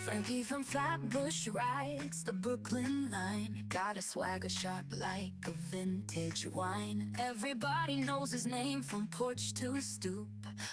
Frankie from Flatbush rides the Brooklyn line. Got a swagger sharp like a vintage wine. Everybody knows his name from porch to stoop.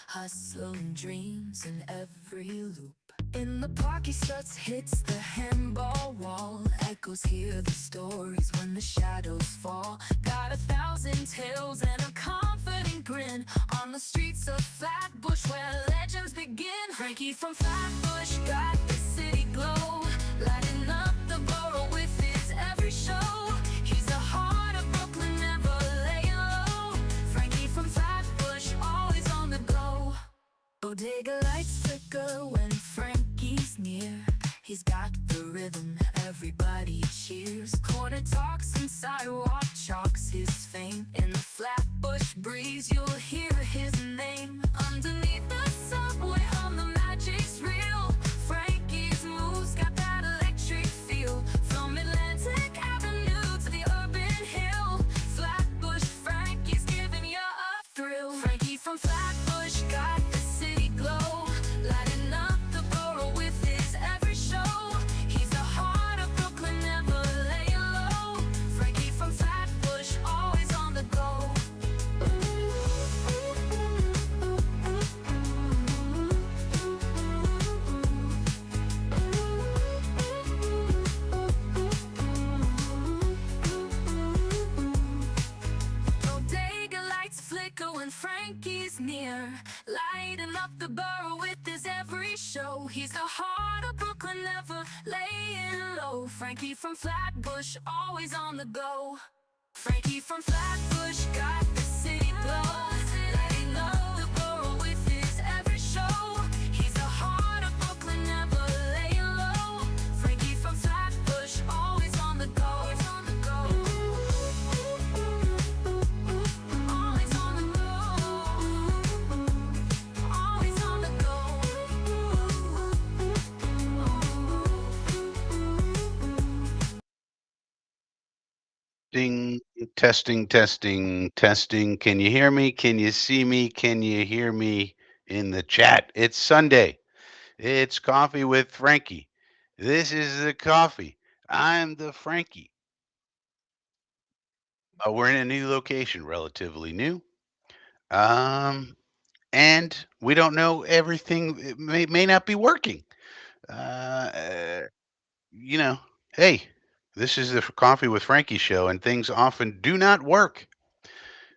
Hustle and dreams in every loop. In the park he struts, hits the handball wall. Echoes hear the stories when the shadows fall. Got 1,000 tales and a confident grin. On the streets of Flatbush where legends begin. Frankie from Flatbush got the city glow, lighting up the borough with his every show. He's the heart of Brooklyn, never laying low. Frankie from Flatbush, always on the go. Bodega lights flicker when Frankie's near. He's got the rhythm, everybody cheers. Corner talks and sidewalk chalks his fame. In the Flatbush breeze you'll hear his name. Underneath the subway hum, the magic's real. Frankie's moves got that electric feel. From Atlantic Avenue to the urban hill, Flatbush Frankie's giving you a thrill. Frankie from Flatbush got the city glow, lighting up the borough with his every show. He's the heart of Brooklyn, never laying low. Frankie from Flatbush, always on the go. Bodega lights flicker when Frankie's near, lighting up the borough with his every show. He's the heart of Brooklyn, never laying low. Frankie from Flatbush, always on the go. Frankie from Flatbush got the city glow, lighting up the borough with his every show. He's the heart of Brooklyn, never laying low. Frankie from Flatbush, always on the go. Always on the go. Always on the go. Always on the go. Testing, testing, testing, testing. Can you hear me? Can you see me? Can you hear me in the chat? It's Sunday. It's coffee with Frankie. This is the coffee. I'm the Frankie. We're in a new location, relatively new. Um, and we don't know everything. It may not be working. Uh, uh, you know, hey, this is the Coffee with Frankie show, and things often do not work.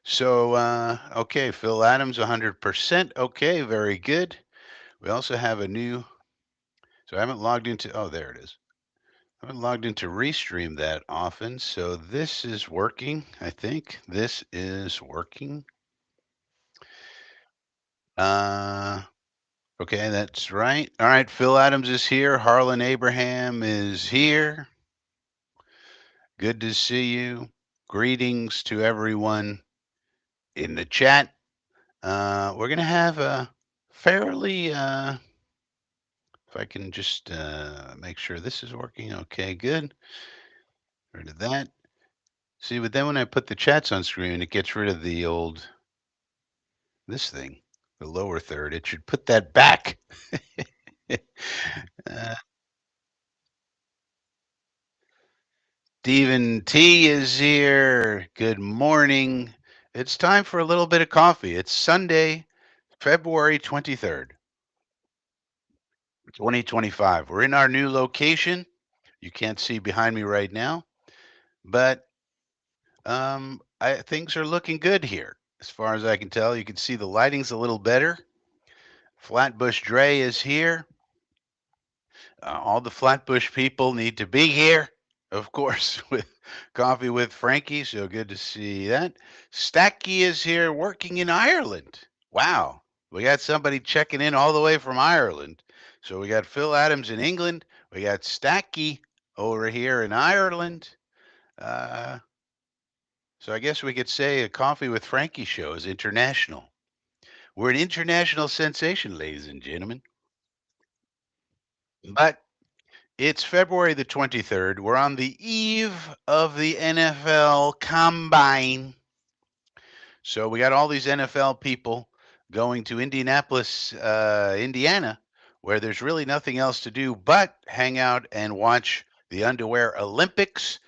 So, okay, Phil Adams, 100%. Okay, very good. We also have a new, so I haven't logged into, oh, there it is. I haven't logged into Restream that often. So this is working, I think. This is working. Uh, okay, that's right. All right, Phil Adams is here. Harlan Abraham is here. Good to see you. Greetings to everyone in the chat. We're going to have a fairly, if I can just make sure this is working. Okay, good. Rid of that. See, but then when I put the chats on screen, it gets rid of the old, this thing, the lower third. It should put that back. uh, Stephen T is here. Good morning. It's time for a little bit of coffee. It's Sunday, February 23rd, 2025. We're in our new location. You can't see behind me right now, but things are looking good here. As far as I can tell, you can see the lighting's a little better. Flatbush Dre is here. All the Flatbush people need to be here, of course, with Coffee with Frankie. So good to see that. Stacky is here working in Ireland. Wow. We got somebody checking in all the way from Ireland. So we got Phil Adams in England. We got Stacky over here in Ireland. Uh, so I guess we could say a Coffee with Frankie show is international. We're an international sensation, ladies and gentlemen. But it's February the 23rd. We're on the eve of the NFL Combine. So we got all these NFL people going to Indianapolis, Indiana, where there's really nothing else to do but hang out and watch the Underwear Olympics.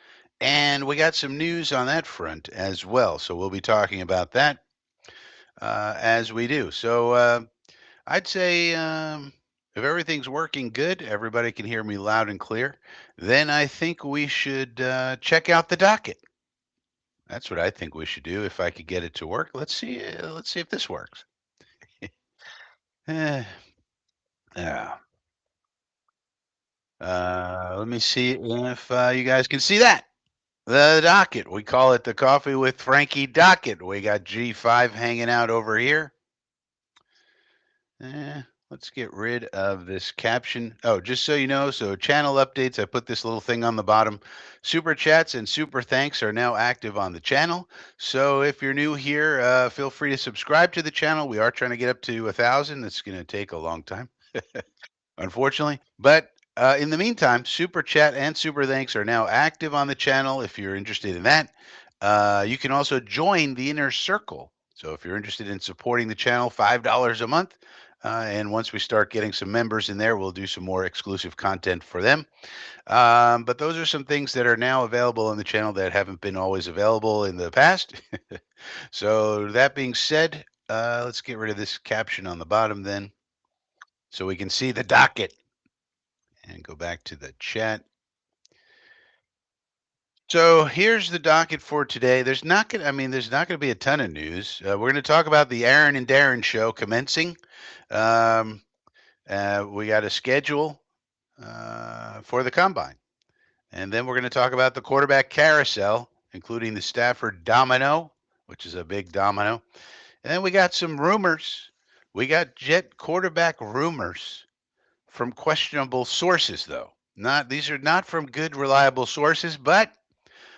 And we got some news on that front as well. So we'll be talking about that as we do. So I'd say if everything's working good, everybody can hear me loud and clear, then I think we should check out the docket. That's what I think we should do if I could get it to work. Let's see if this works. Eh, yeah. Let me see if you guys can see that. The docket. We call it the Coffee with Frankie docket. We got G5 hanging out over here. Eh, let's get rid of this caption. Oh, just so you know, so channel updates, I put this little thing on the bottom. Super chats and super thanks are now active on the channel. So if you're new here, feel free to subscribe to the channel. We are trying to get up to 1,000. It's going to take a long time, unfortunately. But in the meantime, super chat and super thanks are now active on the channel if you're interested in that. You can also join the inner circle. So if you're interested in supporting the channel, $5 a month. And once we start getting some members in there, we'll do some more exclusive content for them. But those are some things that are now available on the channel that haven't been always available in the past. So that being said, let's get rid of this caption on the bottom then so we can see the docket and go back to the chat. So here's the docket for today. There's not going to be a ton of news. We're going to talk about the Aaron and Darren show commencing. Um, we got a schedule for the combine. And then we're going to talk about the quarterback carousel, including the Stafford domino, which is a big domino. And then we got some rumors. We got Jet quarterback rumors from questionable sources, though. Not These are not from good, reliable sources, but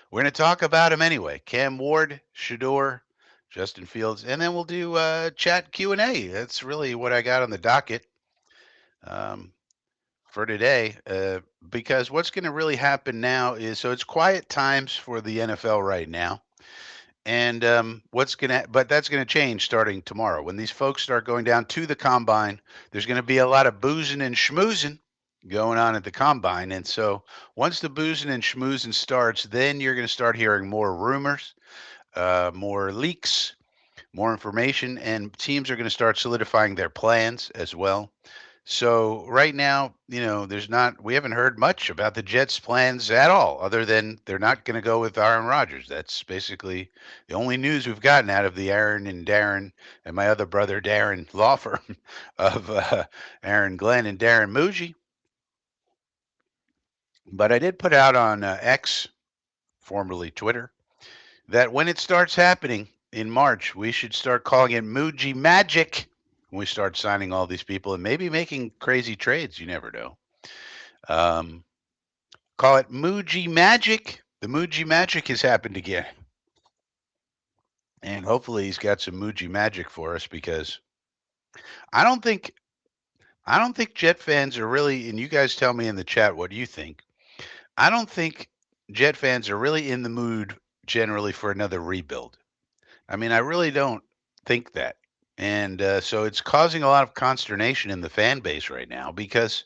we're going to talk about them anyway. Cam Ward, Shador, Justin Fields, and then we'll do chat Q&A. That's really what I got on the docket. For today, because what's going to really happen now is so it's quiet times for the NFL right now, and but that's going to change starting tomorrow when these folks start going down to the combine. There's going to be a lot of boozing and schmoozing going on at the combine, and so once the boozing and schmoozing starts, then you're going to start hearing more rumors, more leaks, more information, and teams are going to start solidifying their plans as well. So right now, we haven't heard much about the Jets' plans at all, other than they're not going to go with Aaron Rodgers. That's basically the only news we've gotten out of the Aaron and Darren and my other brother Darren law firm of Aaron Glenn and Darren Muji. But I did put out on X, formerly Twitter, that when it starts happening in March, we should start calling it Muji Magic when we start signing all these people and maybe making crazy trades. You never know. Um, Call it Muji Magic. The Muji Magic has happened again. And hopefully he's got some Muji Magic for us because I don't think I don't think Jet fans are really, and you guys tell me in the chat what you think. I don't think Jet fans are really in the mood generally for another rebuild. I mean, I really don't think that. And so it's causing a lot of consternation in the fan base right now because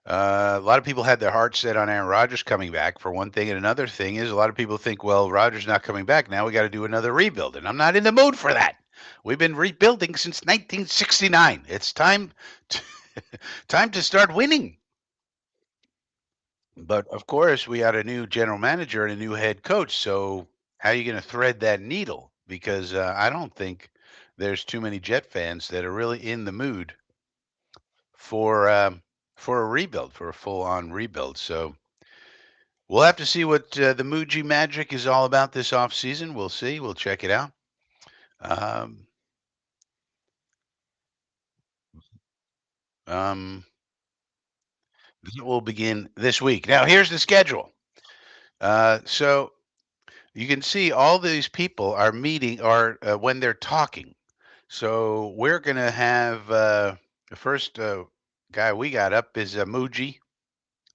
a lot of people had their hearts set on Aaron Rodgers coming back for one thing, and another thing is a lot of people think, well, Rodgers not coming back. Now we got to do another rebuild, and I'm not in the mood for that. We've been rebuilding since 1969. It's to, time to start winning. But of course, we got a new general manager and a new head coach. So how are you going to thread that needle? Because I don't think there's too many Jet fans that are really in the mood for um, for a rebuild, for a full-on rebuild. So we'll have to see what the Muji Magic is all about this off season. We'll see. We'll check it out. Um, um, it will begin this week. Now, here's the schedule. So you can see all these people are meeting or when they're talking. So we're going to have the first guy we got up is Muji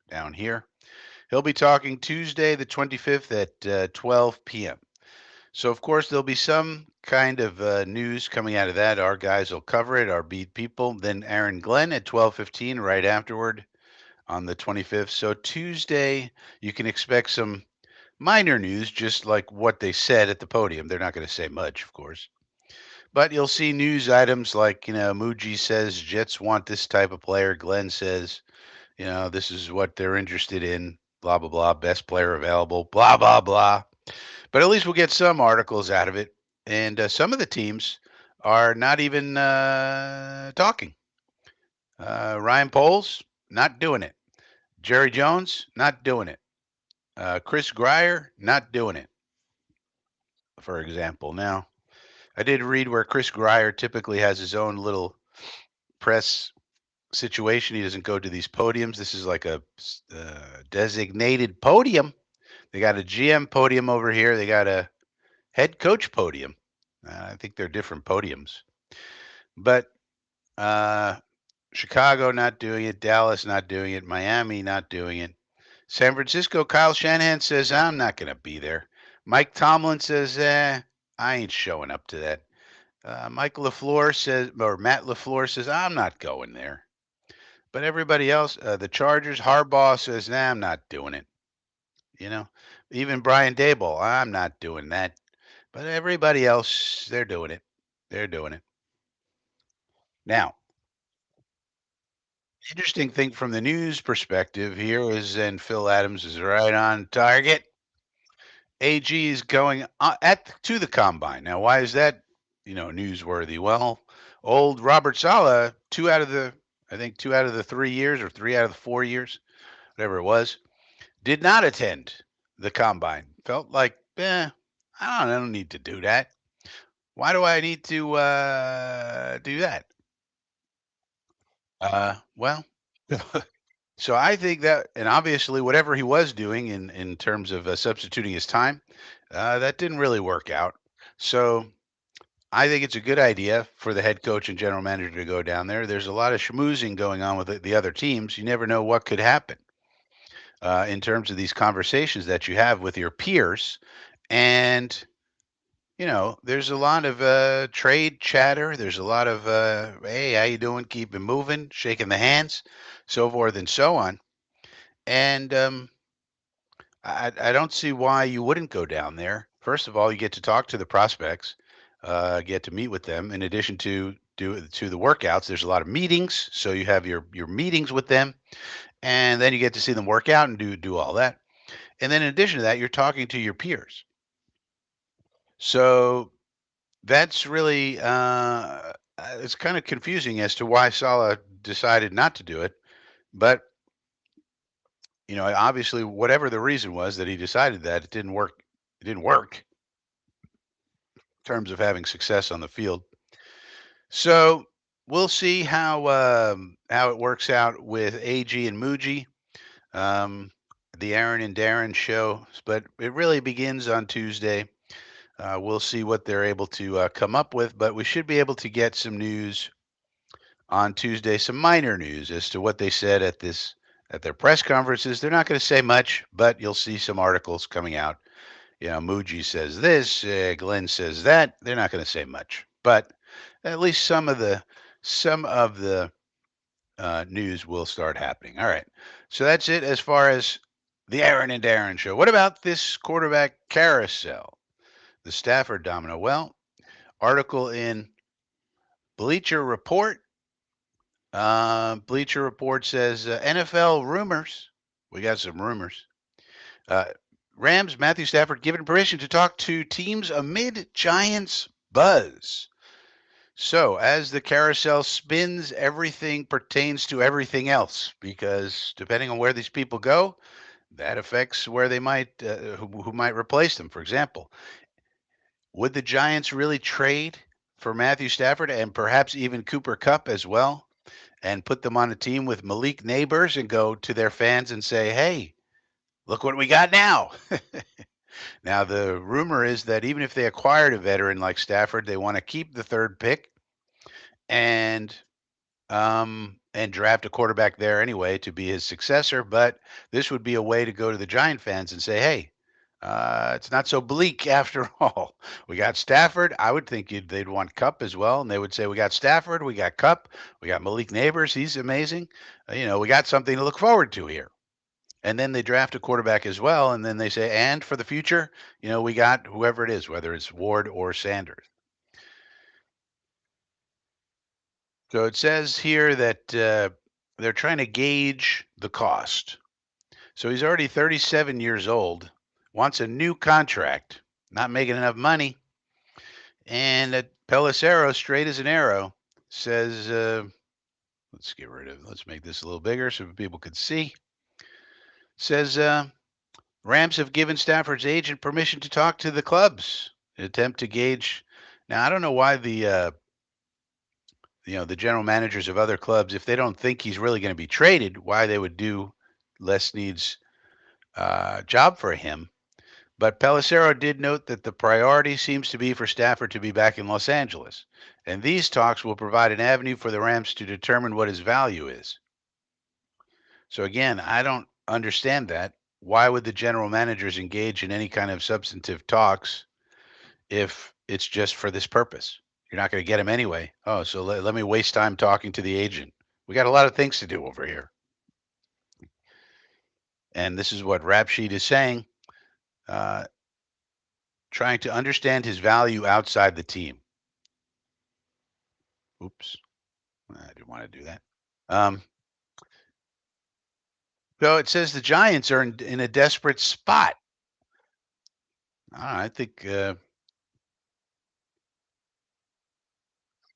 down here. He'll be talking Tuesday, the 25th at 12 p.m. So, of course, there'll be some kind of news coming out of that. Our guys will cover it, our beat people. Then Aaron Glenn at 12:15 right afterward on the 25th. So Tuesday, you can expect some minor news, just like what they said at the podium. They're not going to say much, of course. But you'll see news items like, Muji says Jets want this type of player. Glenn says, this is what they're interested in, blah, blah, blah, best player available, blah, blah, blah. But at least we'll get some articles out of it. And some of the teams are not even talking. Ryan Poles, not doing it. Jerry Jones, not doing it. Chris Grier, not doing it, for example. Now, I did read where Chris Grier typically has his own little press situation. He doesn't go to these podiums. This is like a designated podium. They got a GM podium over here. They got a head coach podium. I think they're different podiums. But uh, Chicago not doing it. Dallas not doing it. Miami not doing it. San Francisco, Kyle Shanahan says, I'm not going to be there. Mike Tomlin says, I ain't showing up to that. Mike LaFleur says, or Matt LaFleur says, I'm not going there. But everybody else, the Chargers, Harbaugh says, nah, I'm not doing it. You know, even Brian Daboll, I'm not doing that. But everybody else, they're doing it. They're doing it. Now, interesting thing from the news perspective here is, and Phil Adams is right on target. AG is going at to the combine. Now, why is that, newsworthy? Well, old Robert Saleh, I think 2 out of the 3 years or 3 out of the 4 years, whatever it was, did not attend the combine. Felt like, I don't need to do that. Why do I need to do that? Well, so I think that, and obviously, whatever he was doing in terms of substituting his time, that didn't really work out. So I think it's a good idea for the head coach and general manager to go down there. There's a lot of schmoozing going on with the other teams. You never know what could happen in terms of these conversations that you have with your peers. And, there's a lot of trade chatter. There's a lot of, hey, how you doing? Keep it moving, shaking the hands, so forth and so on. And I don't see why you wouldn't go down there. First of all, you get to talk to the prospects, get to meet with them. In addition to the workouts, there's a lot of meetings, so you have your meetings with them, and then you get to see them work out and do all that. And then in addition to that, you're talking to your peers. So that's really it's kind of confusing as to why Sala decided not to do it, but obviously, whatever the reason was that he decided that, it didn't work. It didn't work in terms of having success on the field. So we'll see how it works out with AG and Muji, um, the Aaron and Darren show. But it really begins on Tuesday. We'll see what they're able to come up with, but we should be able to get some news on Tuesday, some minor news as to what they said at their press conferences. They're not going to say much, but you'll see some articles coming out. Muji says this, Glenn says that. They're not going to say much, but at least some of the news will start happening. All right, so that's it as far as the Aaron and Darren show. What about this quarterback carousel, the Stafford domino? Well, article in Bleacher Report. Bleacher Report says NFL rumors. We got some rumors. Uh, Rams Matthew Stafford given permission to talk to teams amid Giants buzz. So, as the carousel spins, everything pertains to everything else because depending on where these people go, that affects where they might who might replace them. For example, would the Giants really trade for Matthew Stafford and perhaps even Cooper Kupp as well, and put them on a team with Malik Neighbors and go to their fans and say, "Hey, look what we got now." Now, the rumor is that even if they acquired a veteran like Stafford, they want to keep the third pick and draft a quarterback there anyway to be his successor. But this would be a way to go to the Giant fans and say, "Hey, It's not so bleak after all. We got Stafford. I would think they'd want Cup as well, and they would say we got Stafford, we got Cup, we got Malik Neighbors. He's amazing. We got something to look forward to here. And then they draft a quarterback as well, and then they say, and for the future, we got whoever it is, whether it's Ward or Sanders. So it says here that they're trying to gauge the cost. So he's already 37 years old, wants a new contract, not making enough money. And Pelissero, straight as an arrow, says, let's make this a little bigger so people can see. Says, Rams have given Stafford's agent permission to talk to the clubs, in an attempt to gauge. Now, I don't know why the general managers of other clubs, if they don't think he's really going to be traded, why they would do Les Snead's job for him. But Pelissero did note that the priority seems to be for Stafford to be back in Los Angeles, and these talks will provide an avenue for the Rams to determine what his value is. So again, I don't understand that. Why would the general managers engage in any kind of substantive talks if it's just for this purpose? You're not going to get him anyway. Oh, so let me waste time talking to the agent. We got a lot of things to do over here. And this is what Rap Sheet is saying, uh, trying to understand his value outside the team. Oops, I didn't want to do that. So it says the Giants are in a desperate spot. I think. I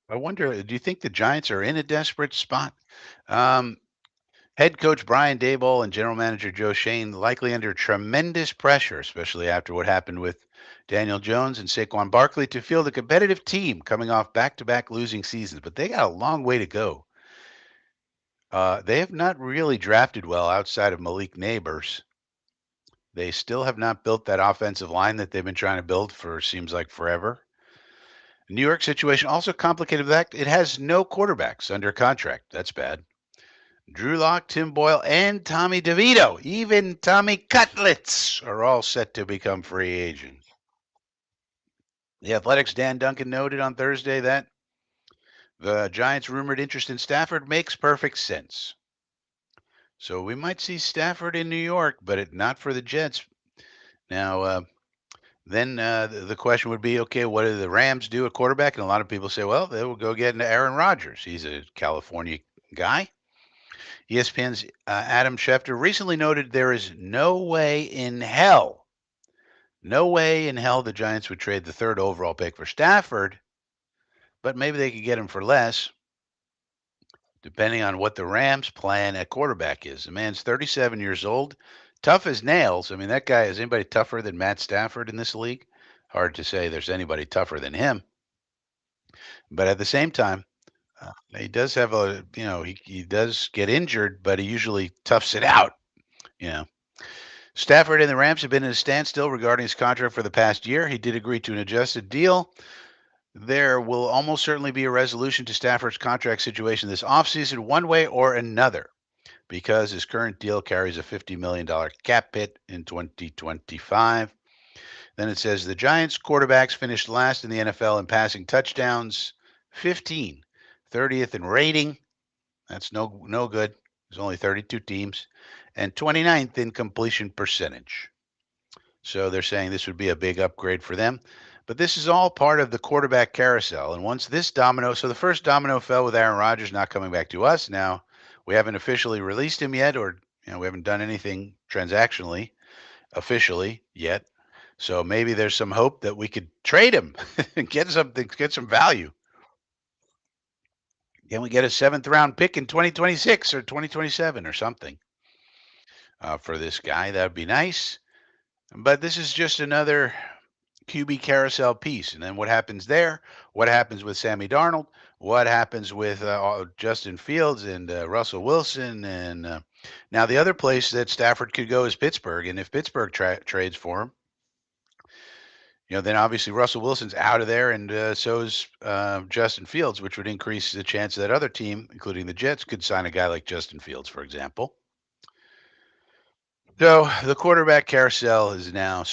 wonder. Do you think the Giants are in a desperate spot? Um, Head coach Brian Daboll and general manager Joe Shane likely under tremendous pressure, especially after what happened with Daniel Jones and Saquon Barkley, to field a competitive team coming off back-to-back losing seasons. But they got a long way to go. They have not really drafted well outside of Malik Neighbors. They still have not built that offensive line that they've been trying to build for seems like forever. The New York situation also complicated with that it has no quarterbacks under contract. That's bad. Drew Lock, Tim Boyle, and Tommy DeVito, even Tommy Cutlets, are all set to become free agents. The Athletics' Dan Duncan noted on Thursday that the Giants' rumored interest in Stafford makes perfect sense. So we might see Stafford in New York, but not for the Jets. Now, then the question would be, okay, what do the Rams do at quarterback? And a lot of people say, well, they will go get into Aaron Rodgers. He's a California guy. ESPN's Adam Schefter recently noted there is no way in hell the Giants would trade the third overall pick for Stafford, but maybe they could get him for less, depending on what the Rams' plan at quarterback is. The man's 37 years old, tough as nails. I mean, that guy, is anybody tougher than Matt Stafford in this league? Hard to say there's anybody tougher than him. But at the same time, he does have he does get injured, but he usually toughs it out. You know, Stafford and the Rams have been in a standstill regarding his contract for the past year. He did agree to an adjusted deal. There will almost certainly be a resolution to Stafford's contract situation this offseason, one way or another, because his current deal carries a $50 million cap hit in 2025. Then it says the Giants quarterbacks finished last in the NFL in passing touchdowns, 15, 30th in rating. That's no good. There's only 32 teams, and 29th in completion percentage. So they're saying this would be a big upgrade for them. But this is all part of the quarterback carousel. And once this domino, so the first domino fell with Aaron Rodgers not coming back to us. Now we haven't officially released him yet, or we haven't done anything transactionally officially yet. So maybe there's some hope that we could trade him and get something, get some value. Can we get a seventh round pick in 2026 or 2027 or something for this guy? That would be nice. But this is just another QB carousel piece. And then what happens there? What happens with Sammy Darnold? What happens with Justin Fields and Russell Wilson? And now the other place that Stafford could go is Pittsburgh. And if Pittsburgh trades for him, then obviously Russell Wilson's out of there, and so is Justin Fields, which would increase the chance that other team, including the Jets, could sign a guy like Justin Fields, for example. So the quarterback carousel is now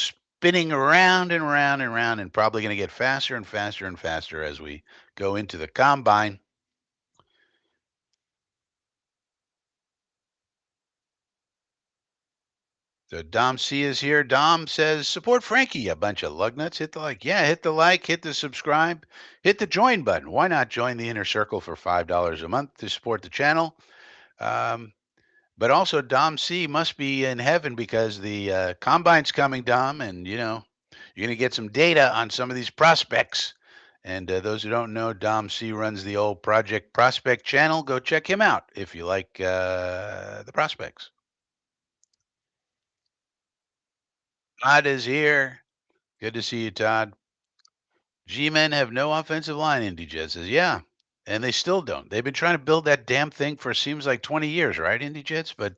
spinning around and around and around, and probably going to get faster and faster and faster as we go into the combine. So Dom C is here. Dom says, support Frankie, a bunch of lug nuts. Hit the like. Yeah, hit the like, hit the subscribe, hit the join button. Why not join the inner circle for $5 a month to support the channel? Um, but also, Dom C must be in heaven because the combine's coming, Dom, and you're going to get some data on some of these prospects. And those who don't know, Dom C runs the old Project Prospect channel. Go check him out if you like the prospects. Todd is here. Good to see you, Todd. G-men have no offensive line, IndyJet says. Yeah, and they still don't. They've been trying to build that damn thing for seems like 20 years, right, IndyJets? But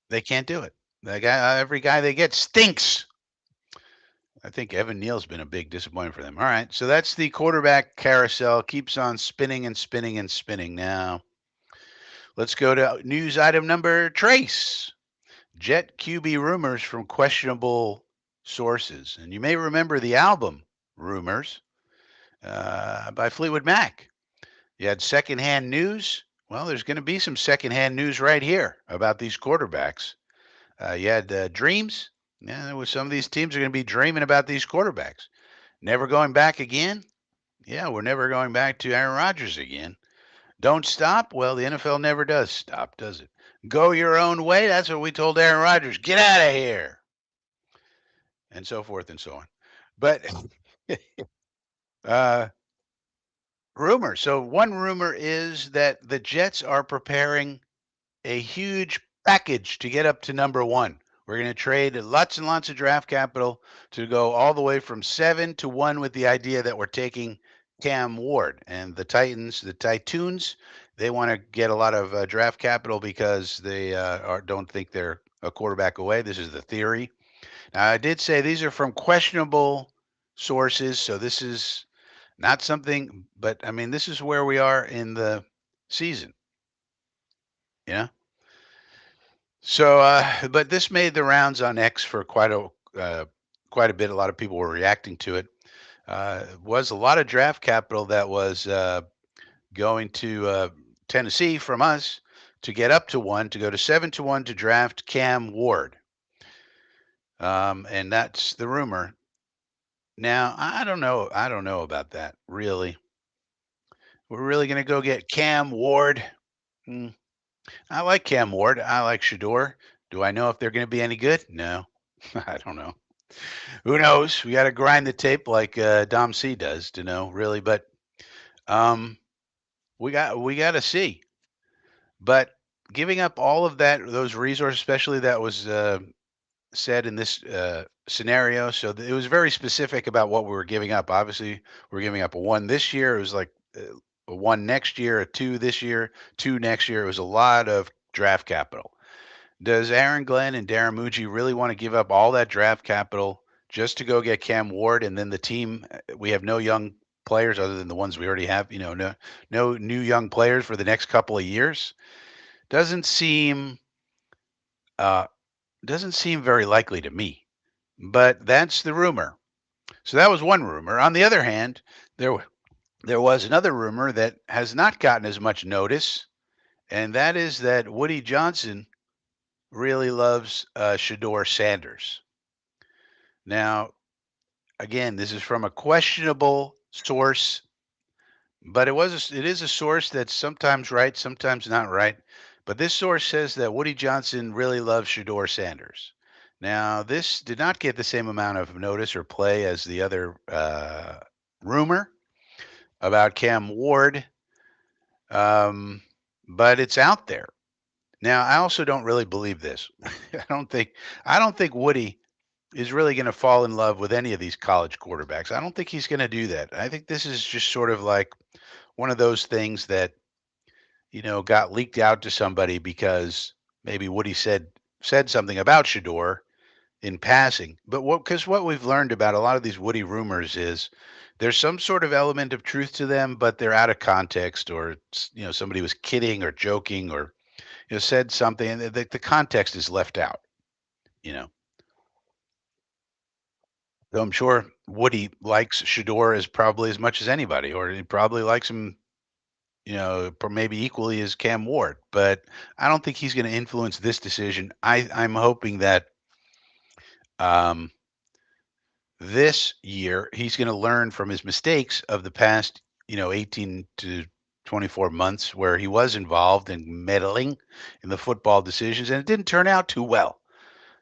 they can't do it. Every guy they get stinks. I think Evan Neal's been a big disappointment for them. All right, so that's the quarterback carousel. Keeps on spinning and spinning and spinning. Now, let's go to news item number trace. Jet QB rumors from questionable sources. And you may remember the album Rumors by Fleetwood Mac. You had secondhand news. Well, there's going to be some secondhand news right here about these quarterbacks. You had dreams. Yeah, there was some of these teams are going to be dreaming about these quarterbacks. Never going back again. Yeah, we're never going back to Aaron Rodgers again. Don't stop. Well, the NFL never does stop, does it? Go your own way. That's what we told Aaron Rodgers. Get out of here, and so forth and so on. But uh, rumor. So one rumor is that the Jets are preparing a huge package to get up to number one. We're going to trade lots and lots of draft capital to go all the way from 7 to 1 with the idea that we're taking Cam Ward. And the Titans, the Titans, they want to get a lot of draft capital because they don't think they're a quarterback away. This is the theory. Now, I did say these are from questionable sources, so this is not something, but I mean, this is where we are in the season. Yeah. So, but this made the rounds on X for quite a bit. A lot of people were reacting to it. Was a lot of draft capital that was going to Tennessee from us to get up to one, to go to 7 to 1 to draft Cam Ward. And that's the rumor. Now, I don't know. I don't know about that, really. We're really going to go get Cam Ward. Hmm. I like Cam Ward. I like Shador. Do I know if they're going to be any good? No. I don't know. Who knows? We got to grind the tape like Dom C does to know, really. But um, we got to see. But giving up all of that, those resources, especially that was said in this scenario. So it was very specific about what we were giving up. Obviously, we're giving up a 1 this year. It was like a 1 next year, a 2 this year, 2 next year. It was a lot of draft capital. Does Aaron Glenn and Darren Muji really want to give up all that draft capital just to go get Cam Ward, and then the team, we have no young players other than the ones we already have, no new young players for the next couple of years? Doesn't seem uh, doesn't seem very likely to me. But that's the rumor. So that was one rumor. On the other hand, there was another rumor that has not gotten as much notice, and that is that Woody Johnson really loves Shador Sanders. Now, again, this is from a questionable source, but it is a source that's sometimes right, sometimes not right. But this source says that Woody Johnson really loves Shador Sanders. Now, this did not get the same amount of notice or play as the other rumor about Cam Ward, um, but it's out there. Now, I also don't really believe this. I don't think I don't think Woody is really going to fall in love with any of these college quarterbacks. I don't think he's going to do that. I think this is just sort of like one of those things that got leaked out to somebody because maybe Woody said something about Shador in passing. But what we've learned about a lot of these Woody rumors is there's some sort of element of truth to them, but they're out of context, or somebody was kidding or joking, or said something, and the context is left out. You know, so I'm sure Woody likes Shador as probably as much as anybody, or he probably likes him, maybe equally as Cam Ward. But I don't think he's going to influence this decision. I'm hoping that um, this year he's going to learn from his mistakes of the past, 18 to 24 months where he was involved in meddling in the football decisions, and it didn't turn out too well.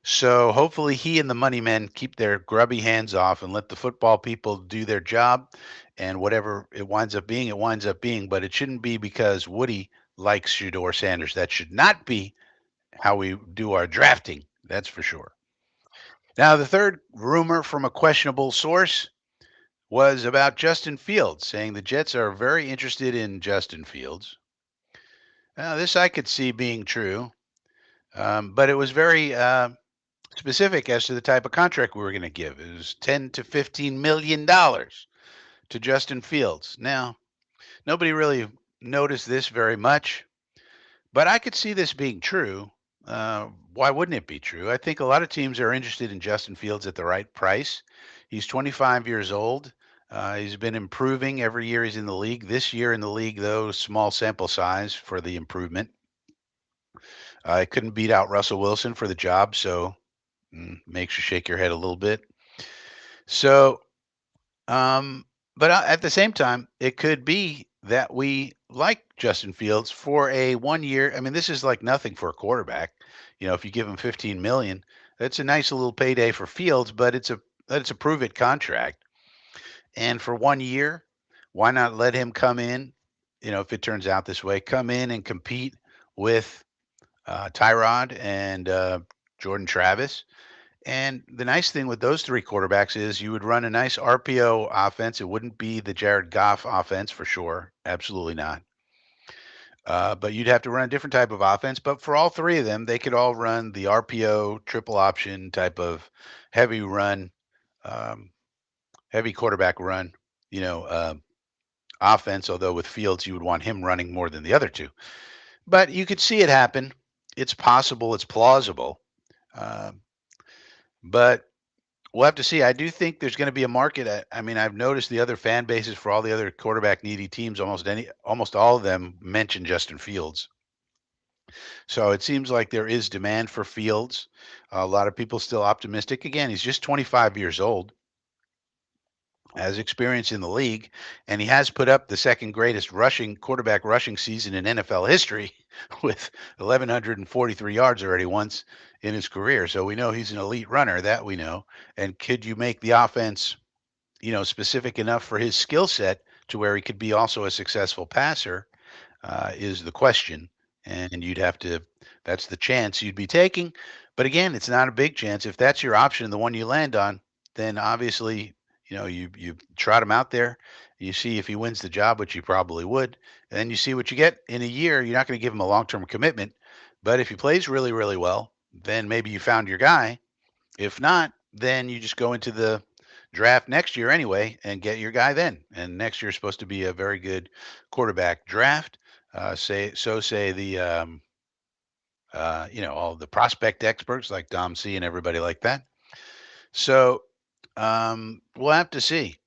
So hopefully he and the money men keep their grubby hands off and let the football people do their job. And whatever it winds up being, it winds up being. But it shouldn't be because Woody likes Shador Sanders. That should not be how we do our drafting. That's for sure. Now, the third rumor from a questionable source was about Justin Fields, saying the Jets are very interested in Justin Fields. Now, this I could see being true, but it was very specific as to the type of contract we were going to give. It was $10 to $15 million to Justin Fields. Now, nobody really noticed this very much, but I could see this being true. Why wouldn't it be true? I think a lot of teams are interested in Justin Fields at the right price. He's 25 years old. He's been improving every year he's in the league. This year in the league, though, small sample size for the improvement. I couldn't beat out Russell Wilson for the job, so makes you shake your head a little bit. So, um, but at the same time, it could be that we like Justin Fields for a 1 year. I mean, this is like nothing for a quarterback. If you give him 15 million, that's a nice little payday for Fields, but it's a prove it contract. And for 1 year, why not let him come in? If it turns out this way, come in and compete with Tyrod and Jordan Travis. And the nice thing with those three quarterbacks is you would run a nice RPO offense. It wouldn't be the Jared Goff offense for sure. Absolutely not. But you'd have to run a different type of offense. But for all three of them, they could all run the RPO triple option type of heavy run, um, heavy quarterback run, you know, uh, offense. Although with Fields, you would want him running more than the other two. But you could see it happen. It's possible. It's plausible. Um, but we'll have to see. I do think there's going to be a market. I mean, I've noticed the other fan bases for all the other quarterback needy teams. Almost all of them mention Justin Fields. So it seems like there is demand for Fields. A lot of people still optimistic. Again, he's just 25 years old, has experience in the league, and he has put up the second greatest quarterback rushing season in NFL history with 1,143 yards already once in his career. So we know he's an elite runner. That we know. And could you make the offense specific enough for his skill set to where he could be also a successful passer is the question. And that's the chance you'd be taking. But again, it's not a big chance. If that's your option, the one you land on, then obviously, you trot him out there. You see if he wins the job, which you probably would. And then you see what you get in a year. You're not going to give him a long term commitment. But if he plays really, really well, then maybe you found your guy. If not, then you just go into the draft next year anyway and get your guy then. And next year is supposed to be a very good quarterback draft. Say the all the prospect experts like Dom C and everybody like that. So we'll have to see.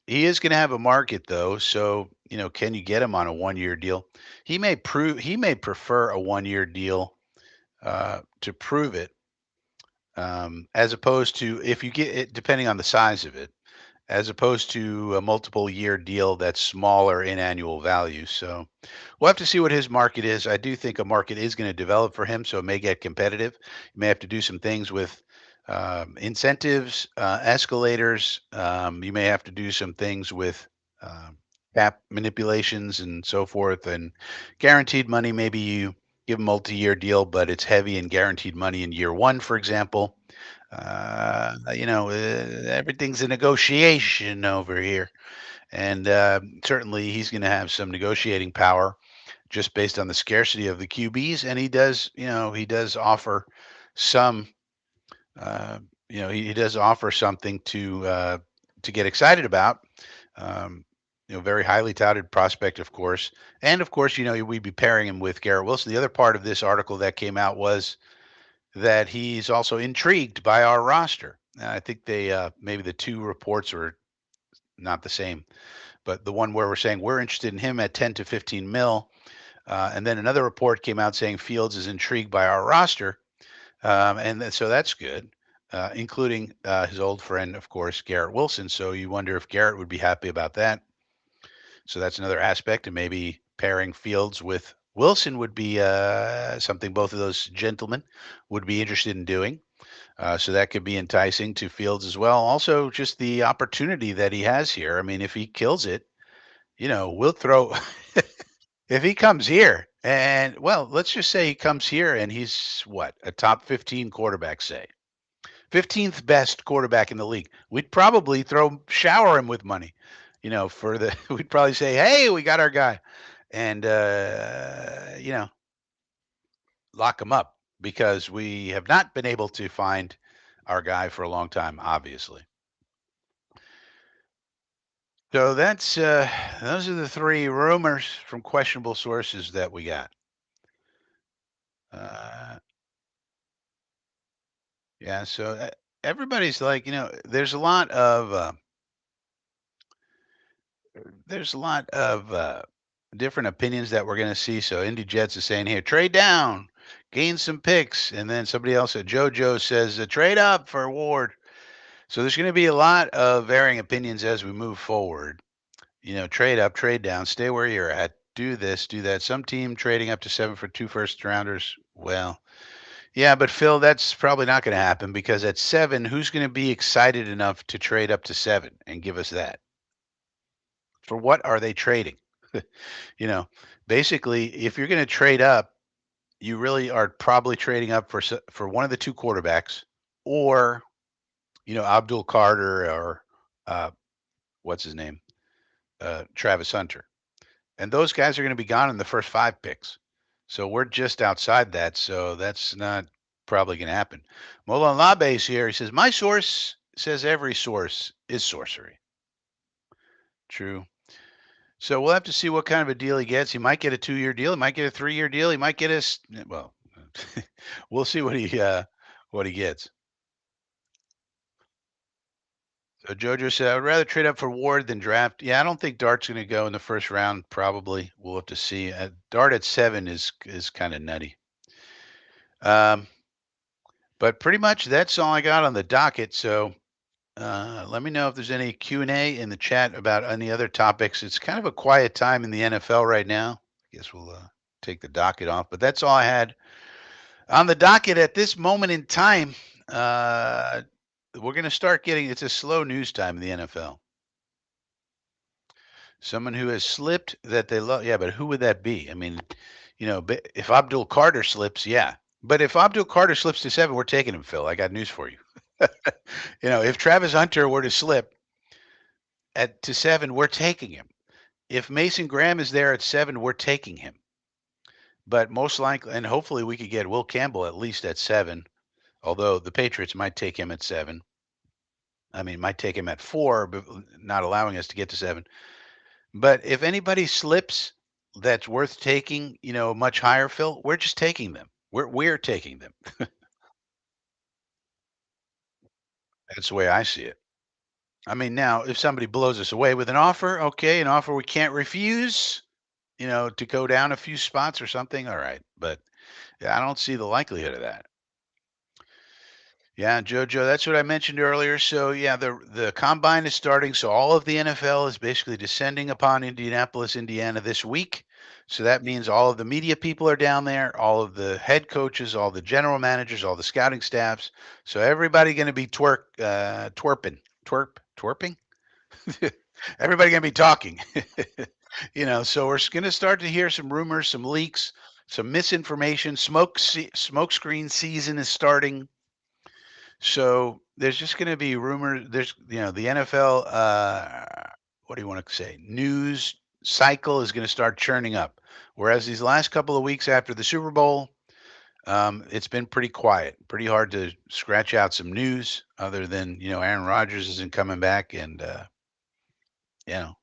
He is going to have a market though, so can you get him on a 1 year deal? He may prefer a 1 year deal to prove it, as opposed to if you get it, depending on the size of it, as opposed to a multiple year deal that's smaller in annual value. So we'll have to see what his market is. I do think a market is going to develop for him, so it may get competitive. You may have to do some things with incentives, escalators. You may have to do some things with cap manipulations and so forth, and guaranteed money. Maybe you give a multi-year deal, but it's heavy in guaranteed money in year one, for example. Everything's a negotiation over here. And certainly he's going to have some negotiating power just based on the scarcity of the QBs. And he does offer some, he does offer something to get excited about. Um, very highly touted prospect, of course. And of course, we'd be pairing him with Garrett Wilson. The other part of this article that came out was that he's also intrigued by our roster. And I think they maybe the two reports are not the same, but the one where we're saying we're interested in him at 10 to 15 mil. And then another report came out saying Fields is intrigued by our roster. So that's good, including his old friend, of course, Garrett Wilson. So you wonder if Garrett would be happy about that. So that's another aspect, and maybe pairing Fields with Wilson would be something both of those gentlemen would be interested in doing. So that could be enticing to Fields as well. Also, just the opportunity that he has here. I mean, if he kills it, we'll throw. If he comes here, and well, let's just say he comes here and he's what, a top 15 quarterback, say 15th best quarterback in the league. We'd probably shower him with money, for the, we'd probably say, hey, we got our guy. And, lock him up because we have not been able to find our guy for a long time, obviously. So those are the three rumors from questionable sources that we got. Uh, yeah, so everybody's like, there's a lot of different opinions that we're going to see. So Indy Jets is saying here, trade down, gain some picks, and then somebody else at JoJo says trade up for Ward. So there's going to be a lot of varying opinions as we move forward. Trade up, trade down, stay where you're at, do this, do that. Some team trading up to 7 for 2 first rounders. Well, yeah, but Phil, that's probably not going to happen because at 7, who's going to be excited enough to trade up to 7 and give us that? For what are they trading? you know, Basically, if you're going to trade up, you really are probably trading up for one of the two quarterbacks, or Abdul Carter, or uh, what's his name, Travis Hunter, and those guys are going to be gone in the first 5 picks. So we're just outside that. So that's not probably going to happen. Molan Labe's here. He says my source says every source is sorcery. True. So we'll have to see what kind of a deal he gets. He might get a 2-year deal. He might get a 3-year deal. He might get well. We'll see what he gets. So Jojo said, I would rather trade up for Ward than draft. Yeah, I don't think Dart's going to go in the first round. Probably, we'll have to see. Dart at 7 is kind of nutty. But pretty much that's all I got on the docket. So let me know if there's any Q&A in the chat about any other topics. It's kind of a quiet time in the NFL right now. I guess we'll take the docket off. But that's all I had on the docket at this moment in time. We're going to start getting, it's a slow news time in the NFL. Someone who has slipped that they love. Yeah, but who would that be? I mean, if Abdul Carter slips, yeah. But if Abdul Carter slips to 7, we're taking him, Phil. I got news for you. If Travis Hunter were to slip to 7, we're taking him. If Mason Graham is there at 7, we're taking him. But most likely, and hopefully we could get Will Campbell at least at 7, although the Patriots might take him at 7. I mean, might take him at 4, but not allowing us to get to 7. But if anybody slips that's worth taking, much higher, Phil, we're just taking them. We're taking them. That's the way I see it. I mean, now if somebody blows us away with an offer, okay, an offer we can't refuse, to go down a few spots or something, all right. But yeah, I don't see the likelihood of that. Yeah, Jojo, that's what I mentioned earlier. So yeah, the combine is starting. So all of the NFL is basically descending upon Indianapolis, Indiana this week. So that means all of the media people are down there, all of the head coaches, all the general managers, all the scouting staffs. So everybody going to be twerping. Everybody going to be talking. So we're going to start to hear some rumors, some leaks, some misinformation. Smoke screen season is starting. So there's just going to be rumors. There's, the NFL, what do you want to say? News cycle is going to start churning up. Whereas these last couple of weeks after the Super Bowl, it's been pretty quiet, pretty hard to scratch out some news other than, Aaron Rodgers isn't coming back. And, you know,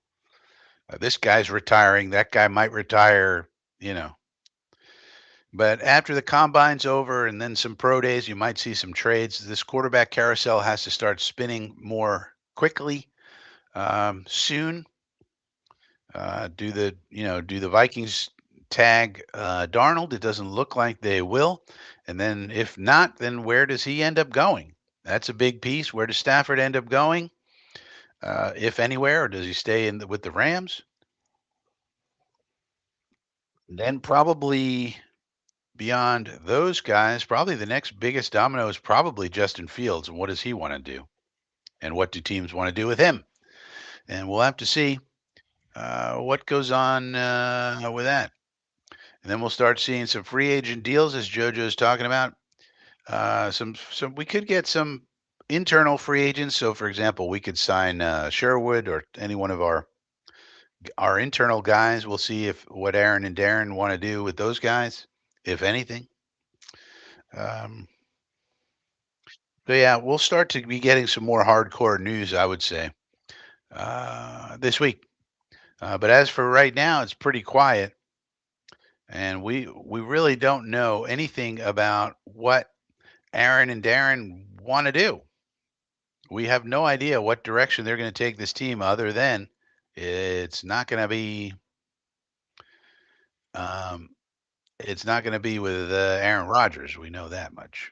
This guy's retiring. That guy might retire. You know, but after the combine's over and then some pro days, you might see some trades. This quarterback carousel has to start spinning more quickly soon. Do the Vikings tag Darnold? It doesn't look like they will. And then if not, then where does he end up going? That's a big piece. Where does Stafford end up going, if anywhere, or does he stay with the Rams? Then probably beyond those guys, probably the next biggest domino is probably Justin Fields. And what does he want to do? And what do teams want to do with him? And we'll have to see what goes on with that. And then we'll start seeing some free agent deals, as JoJo's talking about. Some we could get some internal free agents. So, for example, we could sign Sherwood or any one of our internal guys. We'll see if what Aaron and Darren want to do with those guys, if anything. Um, So yeah, we'll start to be getting some more hardcore news, I would say, this week. But as for right now, it's pretty quiet, and we really don't know anything about what Aaron and Darren want to do. We have no idea what direction they're going to take this team, other than it's not going to be um, it's not going to be with Aaron Rodgers. We know that much.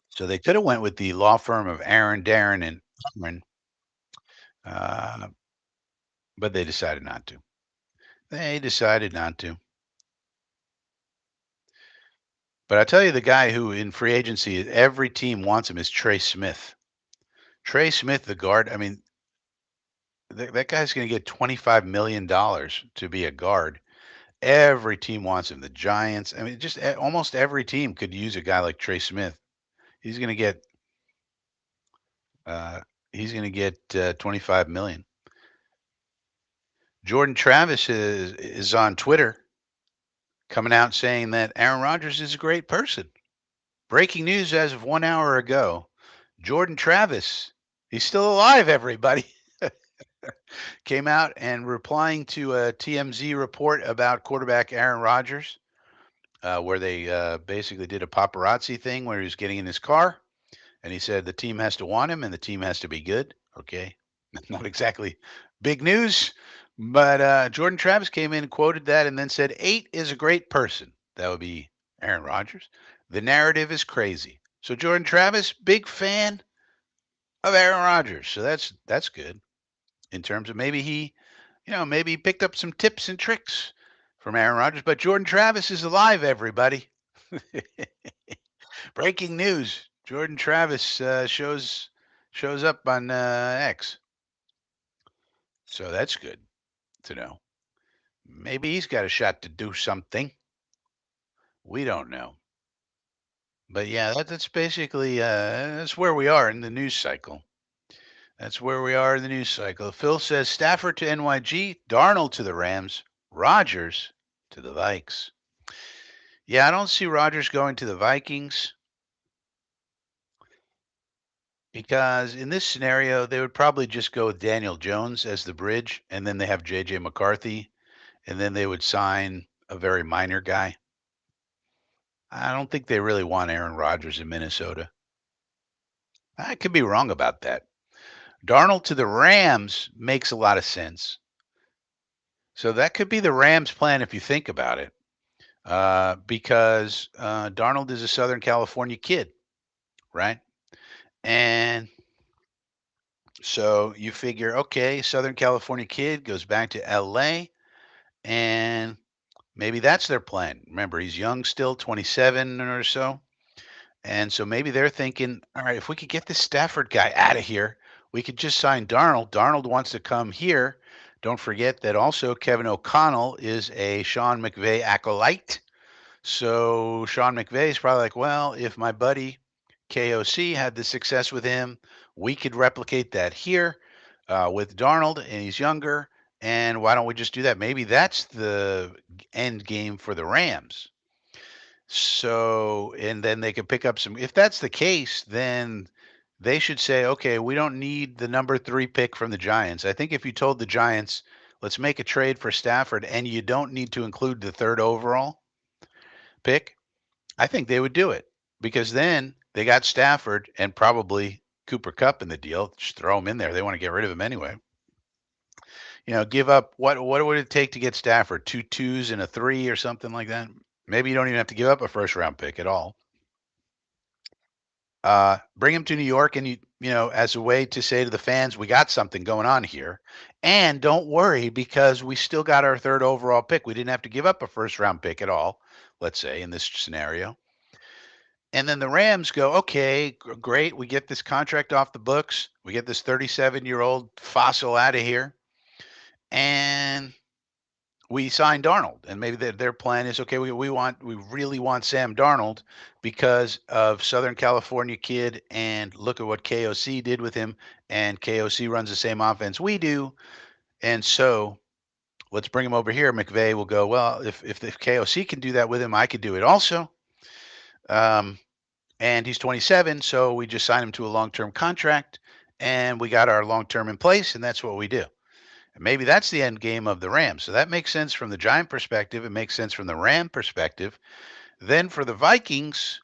So they could have went with the law firm of Aaron, Darren, and Aaron, uh, but they decided not to. They decided not to. But I tell you, the guy who in free agency, every team wants him is Trey Smith. Trey Smith, the guard. I mean, that guy's going to get $25 million to be a guard. Every team wants him. The Giants. I mean, just almost every team could use a guy like Trey Smith. He's going to get. Uh, he's going to get 25 million. Jordan Travis is on Twitter coming out saying that Aaron Rodgers is a great person. Breaking news as of 1 hour ago. Jordan Travis, he's still alive, everybody, came out and replying to a TMZ report about quarterback Aaron Rodgers, where they basically did a paparazzi thing where he was getting in his car. And he said the team has to want him and the team has to be good. Okay. Not exactly big news, but Jordan Travis came in and quoted that and then said, "Eight is a great person." That would be Aaron Rodgers. The narrative is crazy. So Jordan Travis, big fan of Aaron Rodgers. So that's good in terms of maybe he picked up some tips and tricks from Aaron Rodgers. But Jordan Travis is alive, everybody. Breaking news: Jordan Travis shows up on X. So that's good to know. Maybe he's got a shot to do something. We don't know. But yeah, that's basically that's where we are in the news cycle. That's where we are in the news cycle. Phil says Stafford to NYG, Darnold to the Rams, Rodgers to the Vikes. Yeah, I don't see Rodgers going to the Vikings because in this scenario, they would probably just go with Daniel Jones as the bridge, and then they have JJ McCarthy, and then they would sign a very minor guy. I don't think they really want Aaron Rodgers in Minnesota. I could be wrong about that. Darnold to the Rams makes a lot of sense. So that could be the Rams' plan if you think about it, because Darnold is a Southern California kid, right? And so you figure, okay, Southern California kid goes back to LA, and maybe that's their plan. Remember, he's young still, 27 or so. And so maybe they're thinking, all right, if we could get this Stafford guy out of here, we could just sign Darnold. Darnold wants to come here. Don't forget that also Kevin O'Connell is a Sean McVay acolyte. So Sean McVay is probably like, well, if my buddy KOC had the success with him, we could replicate that here with Darnold, and he's younger. And why don't we just do that? Maybe that's the end game for the Rams. So, and then they could pick up some. If that's the case, then they should say, okay, we don't need the number 3 pick from the Giants. I think if you told the Giants, Let's make a trade for Stafford, and you don't need to include the third overall pick. I think they would do it because then they got Stafford and probably Cooper Cup in the deal. Just throw him in there. They want to get rid of him anyway. Give up what would it take to get Stafford? Two twos and a three or something like that. Maybe you don't even have to give up a first round pick at all. Bring him to New York, and as a way to say to the fans, we got something going on here, and don't worry because we still got our third overall pick. We didn't have to give up a first round pick at all. Let's say in this scenario, and then the Rams go, okay, great. We get this contract off the books. We get this 37-year-old fossil out of here, and we signed Darnold, and maybe their plan is okay. We really want Sam Darnold because of Southern California kid, and look at what KOC did with him, and KOC runs the same offense we do, and so let's bring him over here. McVay will go, well, if KOC can do that with him, I could do it also. And he's 27, so we just signed him to a long-term contract, and we got our long-term in place, and that's what we do. Maybe that's the end game of the Rams. So that makes sense from the Giant perspective. It makes sense from the Ram perspective. Then for the Vikings,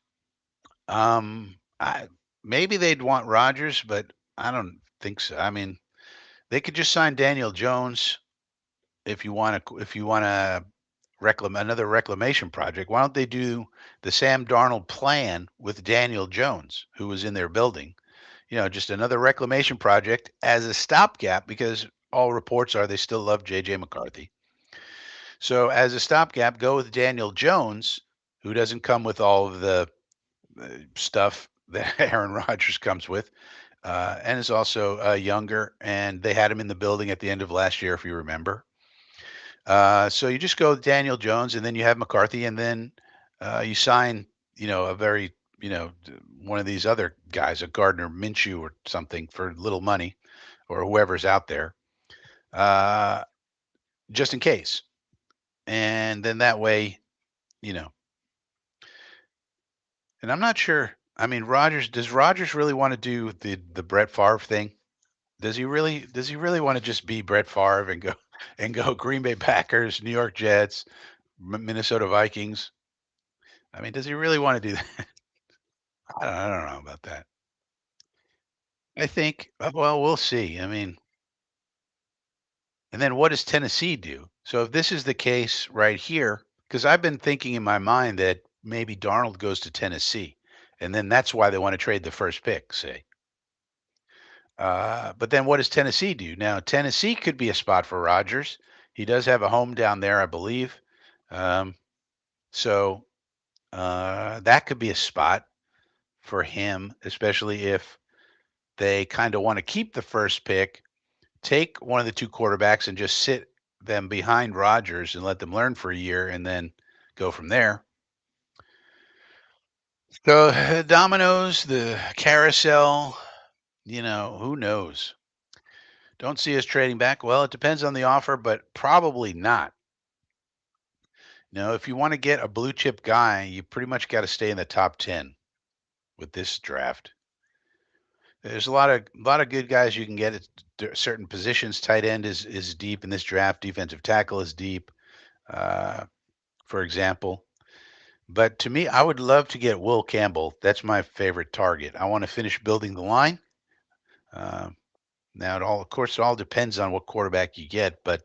I, maybe they'd want Rodgers, but I don't think so. I mean, they could just sign Daniel Jones if you want to another reclamation project. Why don't they do the Sam Darnold plan with Daniel Jones, who was in their building? Just another reclamation project as a stopgap because all reports are they still love J.J. McCarthy. So as a stopgap, go with Daniel Jones, who doesn't come with all of the stuff that Aaron Rodgers comes with, and is also younger. And they had him in the building at the end of last year, if you remember. So you just go with Daniel Jones, and then you have McCarthy, and then you sign, a very, one of these other guys, a Gardner Minshew or something for little money, or whoever's out there, uh, just in case. And then that way, you know, and I'm not sure. I mean, does Rogers really want to do the Brett Favre thing? Does he really want to just be Brett Favre and go and go Green Bay Packers, New York Jets, Minnesota Vikings? I mean, does he really want to do that? I don't know about that. I think, well, we'll see. I mean, and then what does Tennessee do? So if this is the case right here, because I've been thinking in my mind that maybe Darnold goes to Tennessee, and then that's why they want to trade the first pick, say. But then what does Tennessee do? Now, Tennessee could be a spot for Rodgers. He does have a home down there, I believe. Um, so that could be a spot for him, especially if they kind of want to keep the first pick, take one of the two quarterbacks and just sit them behind Rodgers and let them learn for a year and then go from there. So dominoes, the carousel, who knows? Don't see us trading back. Well, it depends on the offer, but probably not. If you want to get a blue chip guy, you pretty much got to stay in the top 10 with this draft. There's a lot of good guys you can get at certain positions. Tight end is deep in this draft. Defensive tackle is deep, uh, for example. But to me, I would love to get Will Campbell. That's my favorite target. I want to finish building the line. Uh, Now, of course, it all depends on what quarterback you get. But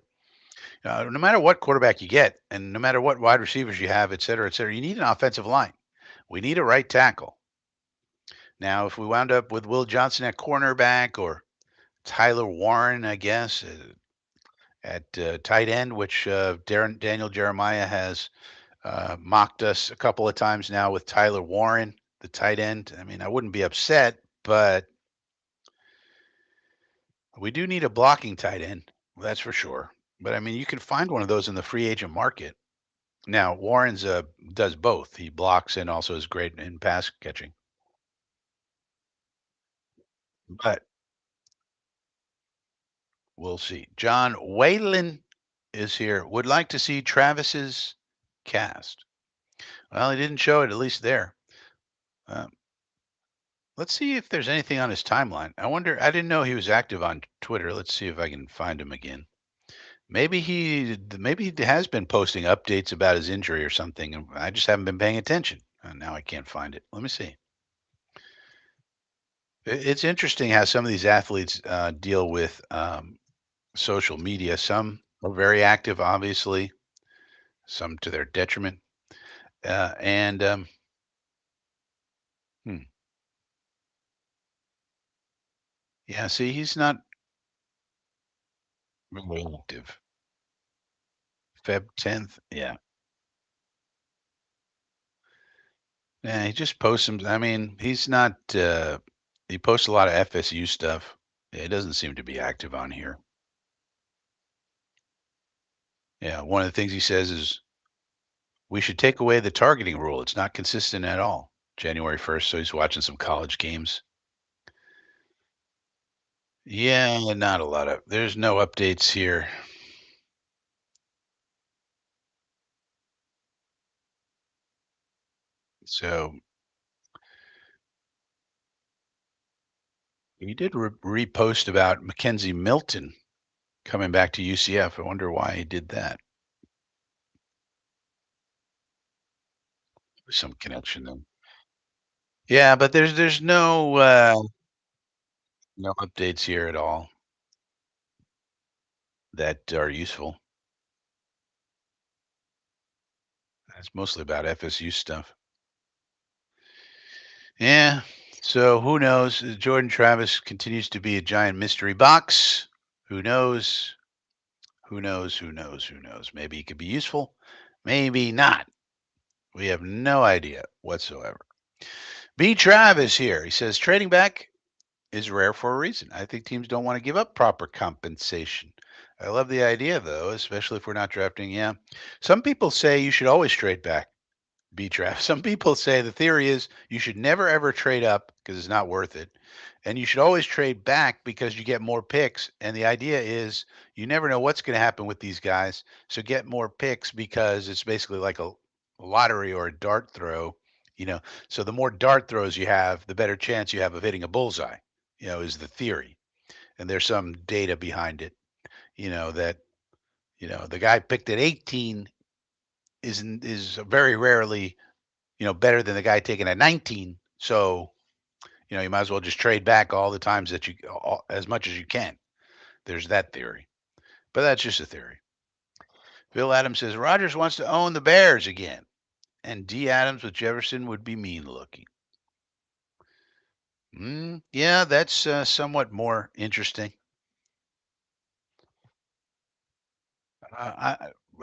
no matter what quarterback you get, and no matter what wide receivers you have, et cetera, you need an offensive line. We need a right tackle. Now, if we wound up with Will Johnson at cornerback or Tyler Warren, I guess, at tight end, which Daniel Jeremiah has mocked us a couple of times now with Tyler Warren, the tight end. I mean, I wouldn't be upset, but we do need a blocking tight end. That's for sure. But I mean, you can find one of those in the free agent market. Now, Warren's does both. He blocks and also is great in pass catching. But we'll see. John Whalen is here. Would like to see Travis's cast. Well, he didn't show it, at least there. Um, let's see if there's anything on his timeline. I wonder. I didn't know he was active on Twitter. Let's see if I can find him again. Maybe he has been posting updates about his injury or something, and I just haven't been paying attention. And now I can't find it. Let me see. It's interesting how some of these athletes deal with social media. Some are very active, obviously, some to their detriment. And hmm, yeah, see, he's not really active. Feb 10th, yeah. Yeah, he just posts some. I mean, he's not. He posts a lot of FSU stuff. Yeah, he doesn't seem to be active on here. Yeah, one of the things he says is we should take away the targeting rule. It's not consistent at all. January 1st, so he's watching some college games. Yeah, not a lot of. There's no updates here. So he did repost about Mackenzie Milton coming back to UCF. I wonder why he did that. There's some connection there. Yeah, but there's no updates here at all that are useful. It's mostly about FSU stuff. Yeah. So who knows? Jordan Travis continues to be a giant mystery box. Who knows? Who knows? Who knows? Who knows? Maybe he could be useful. Maybe not. We have no idea whatsoever. B. Travis here. He says trading back is rare for a reason. I think teams don't want to give up proper compensation. I love the idea, though, especially if we're not drafting. Yeah. Some people say you should always trade back. B trap. Some people say the theory is you should never ever trade up because it's not worth it. And you should always trade back because you get more picks. And the idea is you never know what's going to happen with these guys. So get more picks because it's basically like a lottery or a dart throw, you know. So the more dart throws you have, the better chance you have of hitting a bullseye, is the theory. And there's some data behind it, that, the guy picked at 18 is very rarely better than the guy taking at 19. So, you might as well just trade back all the times that as much as you can. There's that theory, but that's just a theory. Phil Adams says Rogers wants to own the Bears again, and D. Adams with Jefferson would be mean looking. Yeah, that's somewhat more interesting.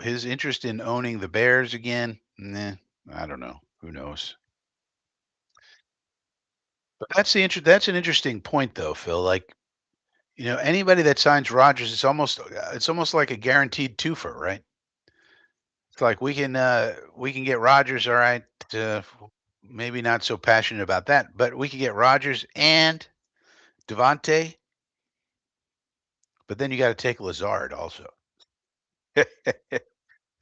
His interest in owning the Bears again, nah, I don't know. Who knows? But that's an interesting point, though, Phil. Like, anybody that signs Rodgers, it's almost like a guaranteed twofer, right? It's like we can get Rodgers, all right. Maybe not so passionate about that, but we can get Rodgers and Devontae. But then you got to take Lazard also.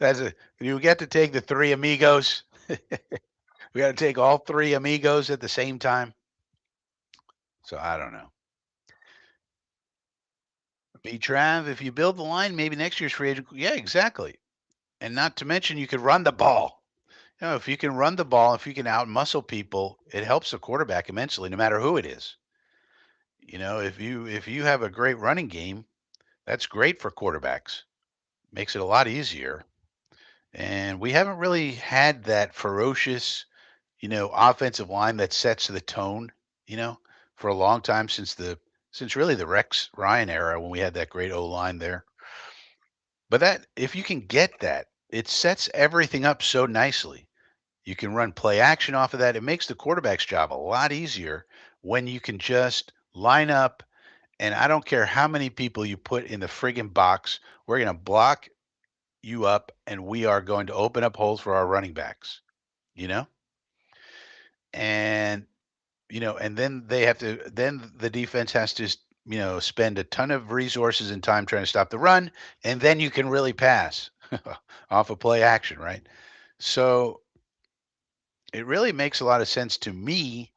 That's a you get to take the three amigos. We got to take all three amigos at the same time. So I don't know. B Trav, if you build the line, maybe next year's free agent. Yeah, exactly. And not to mention, you could run the ball. If you can run the ball, if you can outmuscle people, it helps the quarterback immensely, no matter who it is. If you have a great running game, that's great for quarterbacks. Makes it a lot easier. And we haven't really had that ferocious, offensive line that sets the tone, you know, for a long time since really the Rex Ryan era when we had that great O line there. But that if you can get that, it sets everything up so nicely. You can run play action off of that. It makes the quarterback's job a lot easier when you can just line up. And I don't care how many people you put in the friggin' box, we're going to block you up and we are going to open up holes for our running backs, you know? And, and then then the defense has to, spend a ton of resources and time trying to stop the run. And then you can really pass off of play action, right? So it really makes a lot of sense to me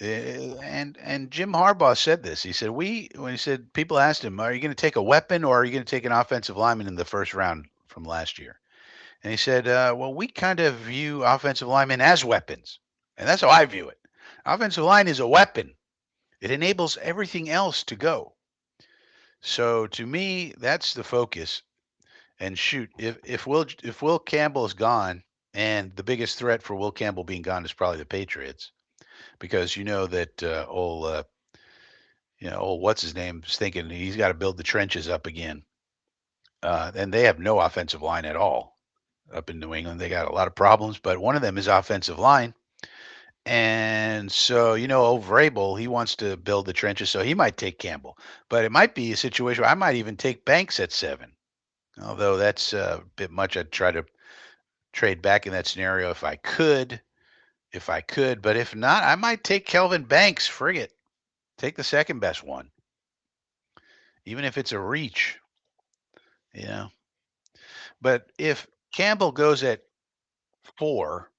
And Jim Harbaugh said this. He said when he said people asked him, "Are you going to take a weapon or are you going to take an offensive lineman in the first round from last year?" And he said, "Well, we kind of view offensive linemen as weapons, and that's how I view it. Offensive line is a weapon. It enables everything else to go. So to me, that's the focus. And shoot, if Will Campbell is gone, and the biggest threat for Will Campbell being gone is probably the Patriots, because you know that old what's his name is thinking he's got to build the trenches up again, and they have no offensive line at all up in New England. They got a lot of problems, but one of them is offensive line. And so, old Vrabel, he wants to build the trenches, so he might take Campbell. But it might be a situation where I might even take Banks at 7. Although that's a bit much. I'd try to trade back in that scenario if I could. If I could. But if not, I might take Kelvin Banks. Frig it. Take the second best one. Even if it's a reach. You know. But if Campbell goes at 4,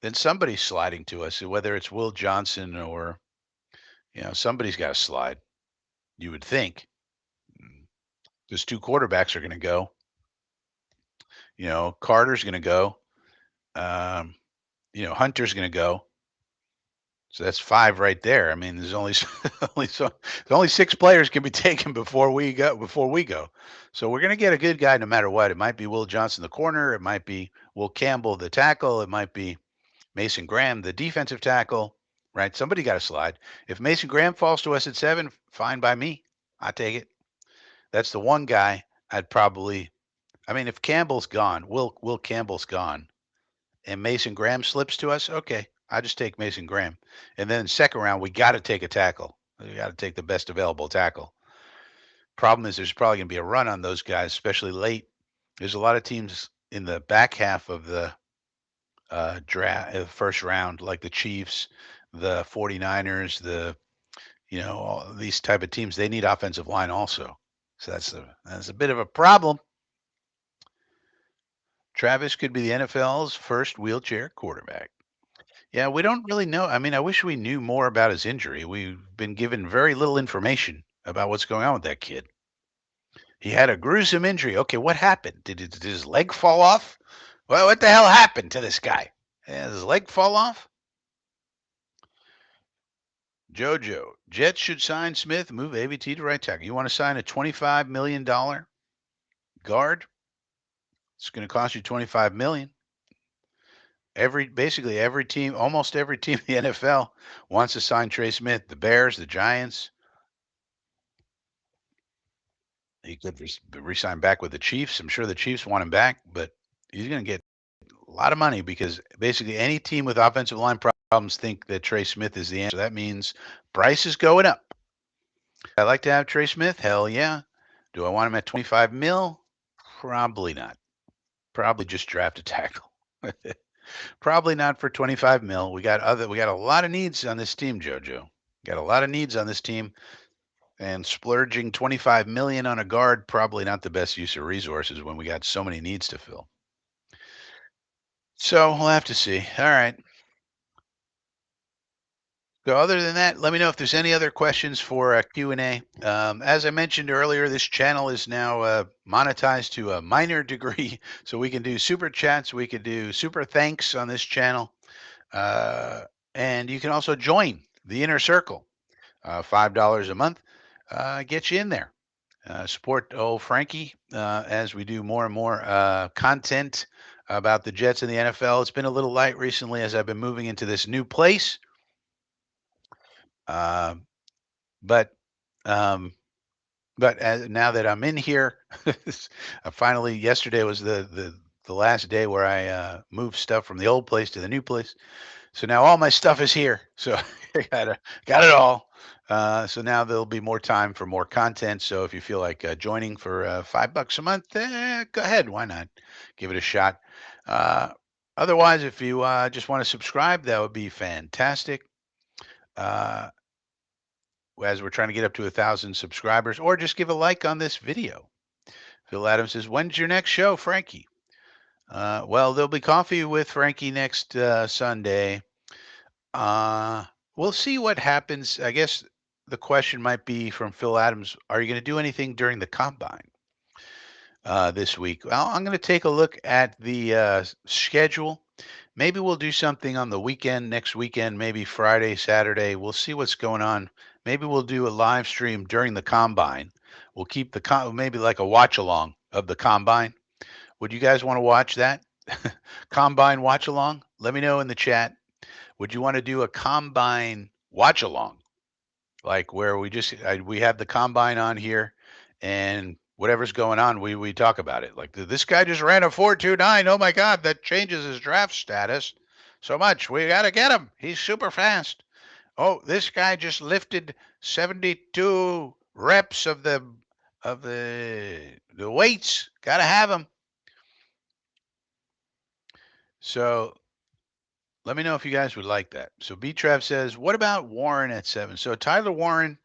then somebody's sliding to us, whether it's Will Johnson or, somebody's got to slide, you would think. Those two quarterbacks are going to go. Carter's going to go. Um, Hunter's going to go. So that's 5 right there. I mean, there's only only 6 players can be taken before we go. So we're going to get a good guy no matter what. It might be Will Johnson, the corner. It might be Will Campbell, the tackle. It might be Mason Graham, the defensive tackle. Right? Somebody got to slide. If Mason Graham falls to us at 7, fine by me. I take it. That's the one guy I'd probably. I mean, if Campbell's gone, Will Campbell's gone, and Mason Graham slips to us, okay, I just take Mason Graham. And then second round, we got to take a tackle. We got to take the best available tackle. Problem is, there's probably going to be a run on those guys, especially late. There's a lot of teams in the back half of the draft, first round, like the Chiefs, the 49ers, all these type of teams. They need offensive line also. So that's a bit of a problem. Travis could be the NFL's first wheelchair quarterback. Yeah, we don't really know. I mean, I wish we knew more about his injury. We've been given very little information about what's going on with that kid. He had a gruesome injury. Okay, what happened? Did his leg fall off? Well, what the hell happened to this guy? Did his leg fall off? Jojo, Jets should sign Smith, move ABT to right tackle. You want to sign a $25 million guard? It's going to cost you $25 million. Basically every team, almost every team in the NFL wants to sign Trey Smith. The Bears, the Giants. He could re-sign back with the Chiefs. I'm sure the Chiefs want him back, but he's going to get a lot of money because basically any team with offensive line problems think that Trey Smith is the answer. That means Bryce is going up. I'd like to have Trey Smith. Hell yeah. Do I want him at 25 mil? Probably not. Probably just draft a tackle. Probably not for 25 mil. We got a lot of needs on this team, Jojo. Got a lot of needs on this team, and splurging 25 million on a guard probably not the best use of resources when we got so many needs to fill. So we'll have to see. All right. So other than that, let me know if there's any other questions for Q&A. As I mentioned earlier, this channel is now monetized to a minor degree, so we can do super chats, we can do super thanks on this channel, and you can also join the inner circle. $5 a month gets you in there. Support old Frankie as we do more and more content about the Jets and the NFL. It's been a little light recently as I've been moving into this new place. Uh, but um, now that I'm in here, finally yesterday was the last day where I moved stuff from the old place to the new place. So now all my stuff is here. So I got it all. So now there'll be more time for more content. So if you feel like joining for $5 a month, go ahead. Why not? Give it a shot. Uh, Otherwise, if you just want to subscribe, that would be fantastic. Uh, as we're trying to get up to 1,000 subscribers, or just give a like on this video. Phil Adams says, "When's your next show, Frankie?" Well, there'll be coffee with Frankie next Sunday. We'll see what happens. I guess the question might be from Phil Adams: are you going to do anything during the combine this week? Well, I'm going to take a look at the schedule. Maybe we'll do something on the weekend, next weekend, maybe Friday, Saturday. We'll see what's going on. Maybe we'll do a live stream during the combine. We'll keep maybe like a watch along of the combine. Would you guys want to watch that? Combine watch along? Let me know in the chat. Would you want to do a combine watch along? Like where we have the combine on here and whatever's going on, we talk about it. Like this guy just ran a 4.29. Oh my God, that changes his draft status so much. We got to get him. He's super fast. Oh, this guy just lifted 72 reps of the weights. Got to have him. So let me know if you guys would like that. So B Trav says, what about Warren at 7? So Tyler Warren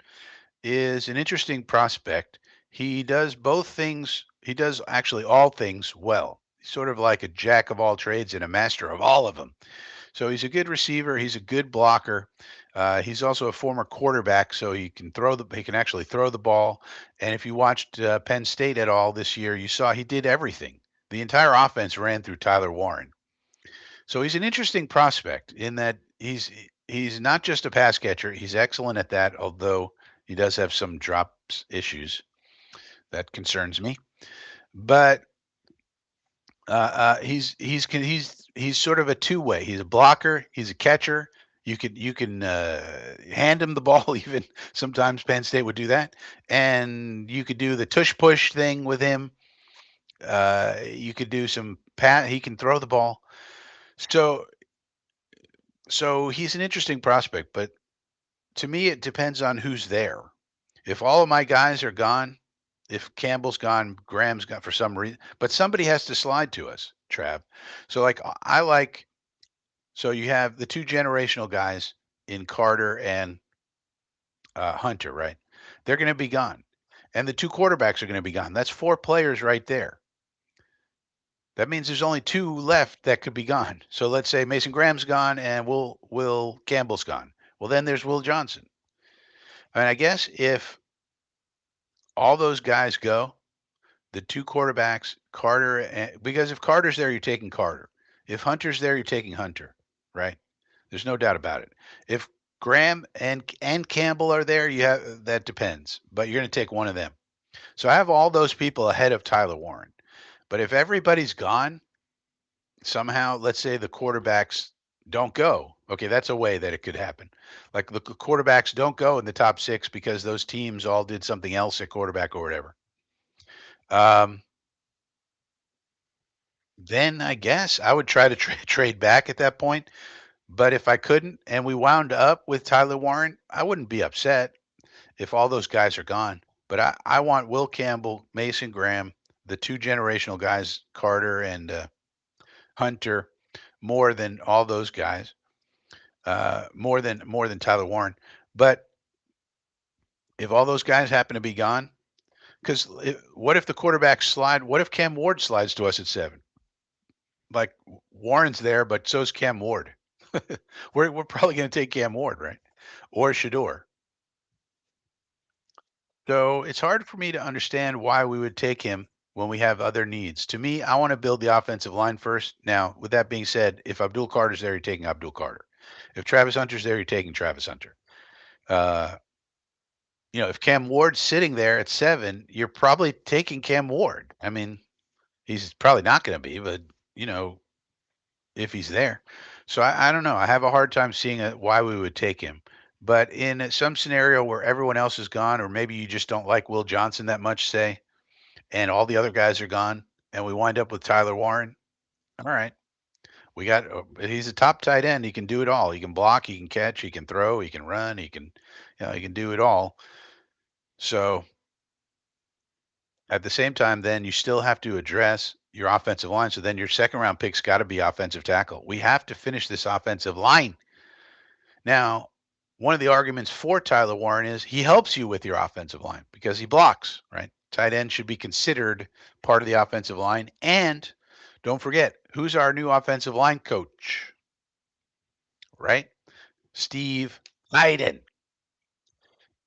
is an interesting prospect. He does both things. He does actually all things well. He's sort of like a jack of all trades and a master of all of them. So he's a good receiver. He's a good blocker. He's also a former quarterback, so he can actually throw the ball. And if you watched Penn State at all this year, you saw he did everything. The entire offense ran through Tyler Warren. So he's an interesting prospect in that he's not just a pass catcher. He's excellent at that, although he does have some drops issues that concerns me. But he's sort of a two-way. He's a blocker. He's a catcher. You can hand him the ball. Even sometimes Penn State would do that, and you could do the tush push thing with him. You could do some pat. He can throw the ball. So so he's an interesting prospect, but to me, it depends on who's there. If all of my guys are gone, if Campbell's gone, Graham's gone for some reason, but somebody has to slide to us, Trav. So like I like so you have the two generational guys in Carter and Hunter, right? They're going to be gone, and the two quarterbacks are going to be gone. That's four players right there. That means there's only two left that could be gone. So let's say Mason Graham's gone and Will Campbell's gone. Well, then there's Will Johnson. I mean, I guess if all those guys go, the two quarterbacks, because if Carter's there, you're taking Carter. If Hunter's there, you're taking Hunter, right? There's no doubt about it. If Graham and Campbell are there, you have that depends, but you're going to take one of them. So I have all those people ahead of Tyler Warren. But if everybody's gone, somehow, let's say the quarterbacks don't go. Okay, that's a way that it could happen. Like the quarterbacks don't go in the top six because those teams all did something else at quarterback or whatever. Um, then I guess I would try to trade back at that point. But if I couldn't and we wound up with Tyler Warren, I wouldn't be upset if all those guys are gone. But I want Will Campbell, Mason Graham, the two generational guys, Carter and Hunter, more than all those guys, more than Tyler Warren. But if all those guys happen to be gone, because what if the quarterbacks slide? What if Cam Ward slides to us at 7? Like Warren's there, but so's Cam Ward. We're probably going to take Cam Ward, right? Or Shador. So it's hard for me to understand why we would take him when we have other needs. To me, I want to build the offensive line first. Now, with that being said, if Abdul Carter's there, you're taking Abdul Carter. If Travis Hunter's there, you're taking Travis Hunter. Uh, if Cam Ward's sitting there at 7, you're probably taking Cam Ward. I mean, he's probably not going to be, but you know, if he's there. So I don't know. I have a hard time seeing why we would take him. But in some scenario where everyone else is gone, or maybe you just don't like Will Johnson that much, say, and all the other guys are gone, and we wind up with Tyler Warren, all right, he's a top tight end. He can do it all. He can block, he can catch, he can throw, he can run, he can do it all. So at the same time, then you still have to address your offensive line. So then your second round pick's got to be offensive tackle. We have to finish this offensive line. Now, one of the arguments for Tyler Warren is he helps you with your offensive line because he blocks, right? Tight end should be considered part of the offensive line. And don't forget, who's our new offensive line coach, right? Steve Hayden.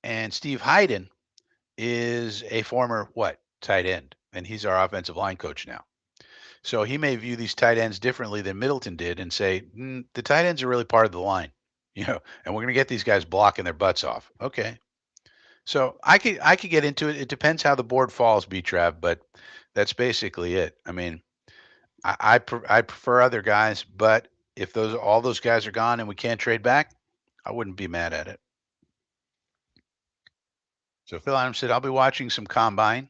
And Steve Hayden is a former what? Tight end. And he's our offensive line coach now. So he may view these tight ends differently than Middleton did and say, the tight ends are really part of the line, and we're going to get these guys blocking their butts off. Okay. So I could get into it. It depends how the board falls, B Trav, but that's basically it. I mean, I prefer other guys, but if those all those guys are gone and we can't trade back, I wouldn't be mad at it. So Phil Adams said, I'll be watching some combine.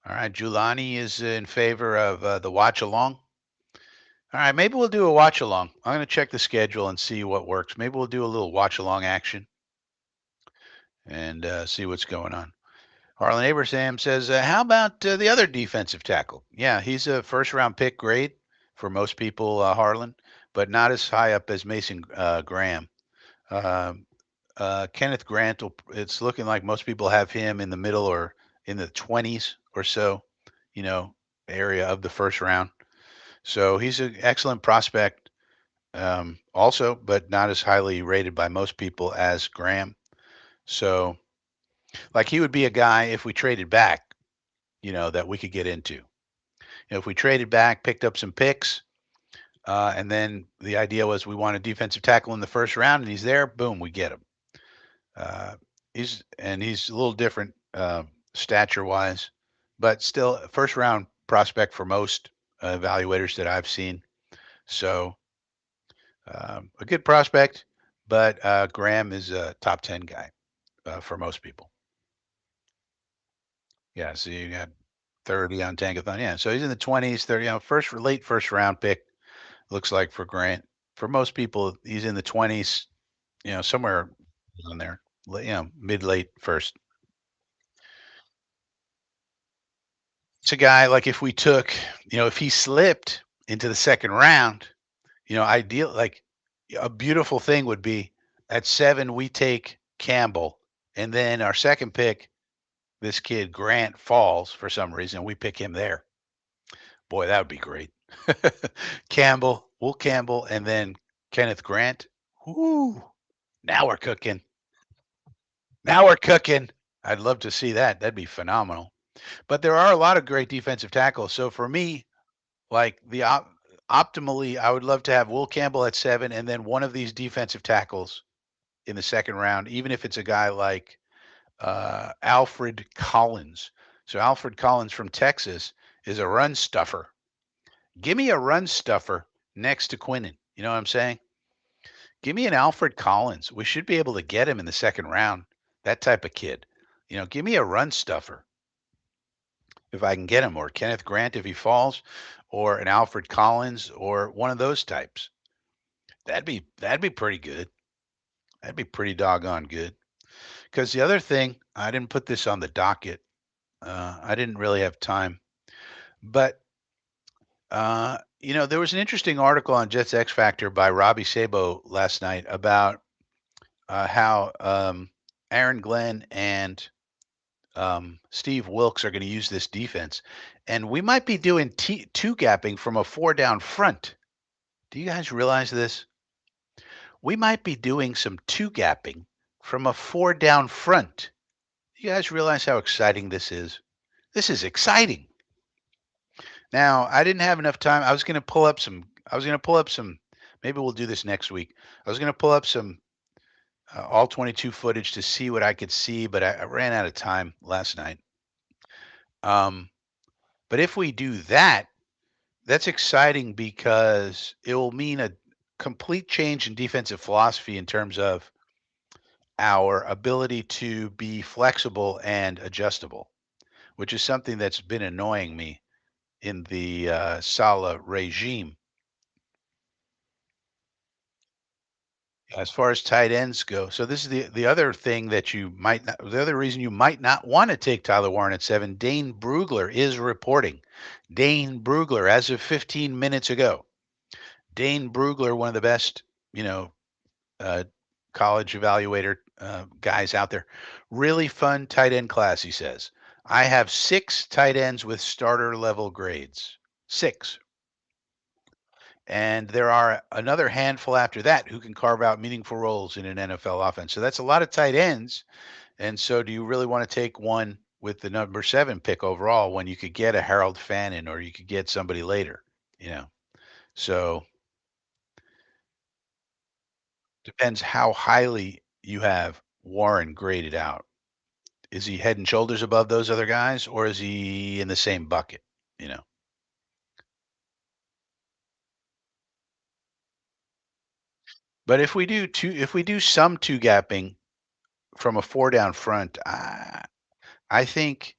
All right. Giuliani is in favor of the watch along. All right. Maybe we'll do a watch along. I'm going to check the schedule and see what works. Maybe we'll do a little watch along action and see what's going on. Harlan Abraham says, how about the other defensive tackle? Yeah, he's a first round pick grade for most people, Harlan, but not as high up as Mason Graham. Um Kenneth Grant, it's looking like most people have him in the middle or in the 20s or so, you know, area of the first round. So he's an excellent prospect, also, but not as highly rated by most people as Graham. So, like, he would be a guy if we traded back, that we could get into. If we traded back, picked up some picks, and then the idea was we want a defensive tackle in the first round, and he's there. Boom, we get him. Uh, he's a little different stature wise, but still a first round prospect for most evaluators that I've seen. So a good prospect, but Graham is a top 10 guy for most people. Yeah, so you got 30 on Tankathon. Yeah, so he's in the 20s, 30, late first round pick, looks like for Grant. For most people, he's in the 20s, somewhere on there, mid late first. It's a guy like if we took, if he slipped into the second round, ideal, like a beautiful thing would be at 7, we take Campbell, and then our second pick, this kid Grant falls for some reason. We pick him there. Boy, that would be great. Campbell, Will Campbell, and then Kenneth Grant. Whoo! Now we're cooking. Now we're cooking. I'd love to see that. That'd be phenomenal. But there are a lot of great defensive tackles. So for me, like optimally, I would love to have Will Campbell at 7, and then one of these defensive tackles in the second round, even if it's a guy like Alfred Collins. So Alfred Collins from Texas is a run stuffer. Give me a run stuffer next to Quinnen. You know what I'm saying? Give me an Alfred Collins. We should be able to get him in the second round. That type of kid. Give me a run stuffer if I can get him, or Kenneth Grant if he falls, or an Alfred Collins, or one of those types. That'd be pretty good. That'd be pretty doggone good. Because the other thing, I didn't put this on the docket. I didn't really have time, but there was an interesting article on Jets X Factor by Robbie Sabo last night about how Aaron Glenn and Steve Wilkes are going to use this defense, and we might be doing two gapping from a 4 down front. Do you guys realize this? We might be doing some two gapping from a 4 down front. You guys realize how exciting this is? This is exciting. Now, I didn't have enough time. I was going to pull up some, maybe we'll do this next week. I was going to pull up some all 22 footage to see what I could see, but I ran out of time last night. Um, but if we do that, that's exciting because it will mean a complete change in defensive philosophy in terms of our ability to be flexible and adjustable, which is something that's been annoying me in the Sala regime. As far as tight ends go, so this is the other thing that the other reason you might not want to take Tyler Warren at 7. Dane Brugler is reporting. Dane Brugler, as of 15 minutes ago, Dane Brugler, one of the best, uh, college evaluator guys out there. Really fun tight end class, he says. I have 6 tight ends with starter level grades. 6. And there are another handful after that who can carve out meaningful roles in an NFL offense. So that's a lot of tight ends. And so, do you really want to take one with the number 7 pick overall when you could get a Harold Fannin or you could get somebody later? You know, so depends how highly you have Warren graded out. Is he head and shoulders above those other guys, or is he in the same bucket? You know, but if we do some two gapping from a four down front, I think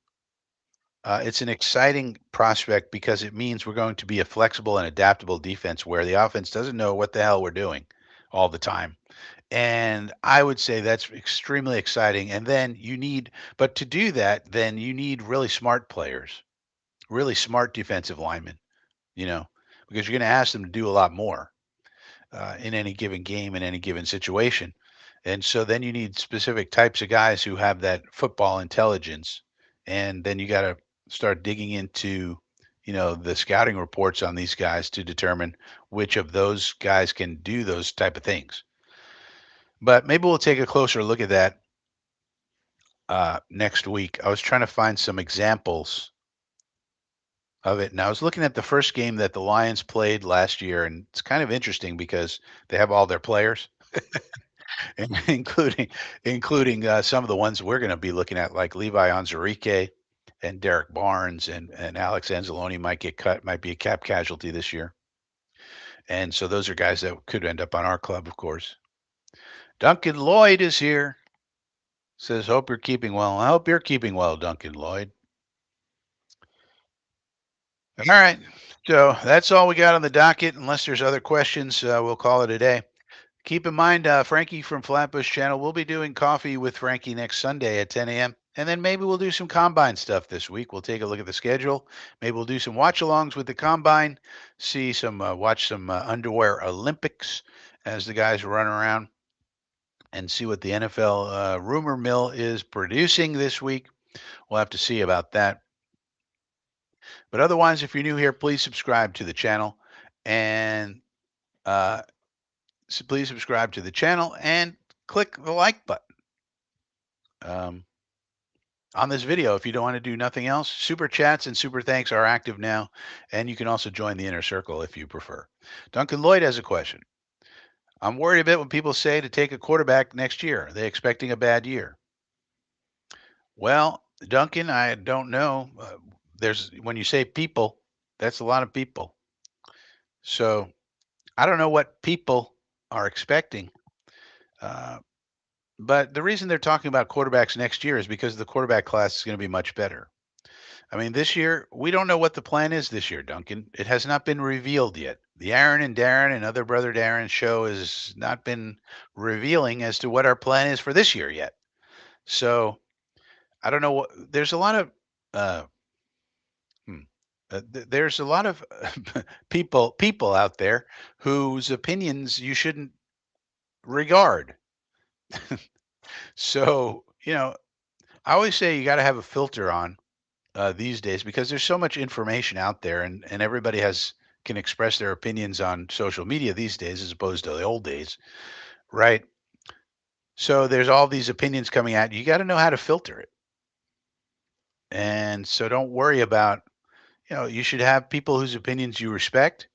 it's an exciting prospect because it means we're going to be a flexible and adaptable defense where the offense doesn't know what the hell we're doing all the time. And I would say that's extremely exciting. And then but to do that, then you need really smart players, really smart defensive linemen, you know, because you're going to ask them to do a lot more in any given game, in any given situation. And so then you need specific types of guys who have that football intelligence. And then you got to start digging into, the scouting reports on these guys to determine which of those guys can do those type of things. But maybe we'll take a closer look at that next week. I was trying to find some examples of it. And I was looking at the first game that the Lions played last year, and it's kind of interesting because they have all their players, and including some of the ones we're going to be looking at, like Levi Onwuzurike and Derek Barnes and Alex Anzalone might get cut, might be a cap casualty this year. And so those are guys that could end up on our club, of course. Duncan Lloyd is here. Says, hope you're keeping well. I hope you're keeping well, Duncan Lloyd. All right. So that's all we got on the docket. Unless there's other questions, we'll call it a day. Keep in mind, Frankie from Flatbush Channel, we'll be doing coffee with Frankie next Sunday at 10 a.m. And then maybe we'll do some combine stuff this week. We'll take a look at the schedule. Maybe we'll do some watch alongs with the combine, watch some underwear Olympics as the guys run around, and see what the NFL rumor mill is producing this week. We'll have to see about that. But otherwise, if you're new here, please subscribe to the channel and uh, please subscribe to the channel and click the like button um, on this video if you don't want to do nothing else. Super chats and super thanks are active now, and you can also join the inner circle if you prefer. Duncan Lloyd has a question. I'm worried a bit when people say to take a quarterback next year. Are they expecting a bad year? Well, Duncan, I don't know. There's when you say people, that's a lot of people. So I don't know what people are expecting. Uh, but the reason they're talking about quarterbacks next year is because the quarterback class is going to be much better. I mean, this year, we don't know what the plan is this year, Duncan. It has not been revealed yet. The Aaron and Darren and other brother Darren show has not been revealing as to what our plan is for this year yet. So I don't know what, there's a lot of, uh, hmm, there's a lot of people out there whose opinions you shouldn't regard. So, I always say you got to have a filter on these days because there's so much information out there, and everybody can express their opinions on social media these days as opposed to the old days, right? So there's all these opinions coming out. You got to know how to filter it. And so don't worry about, you should have people whose opinions you respect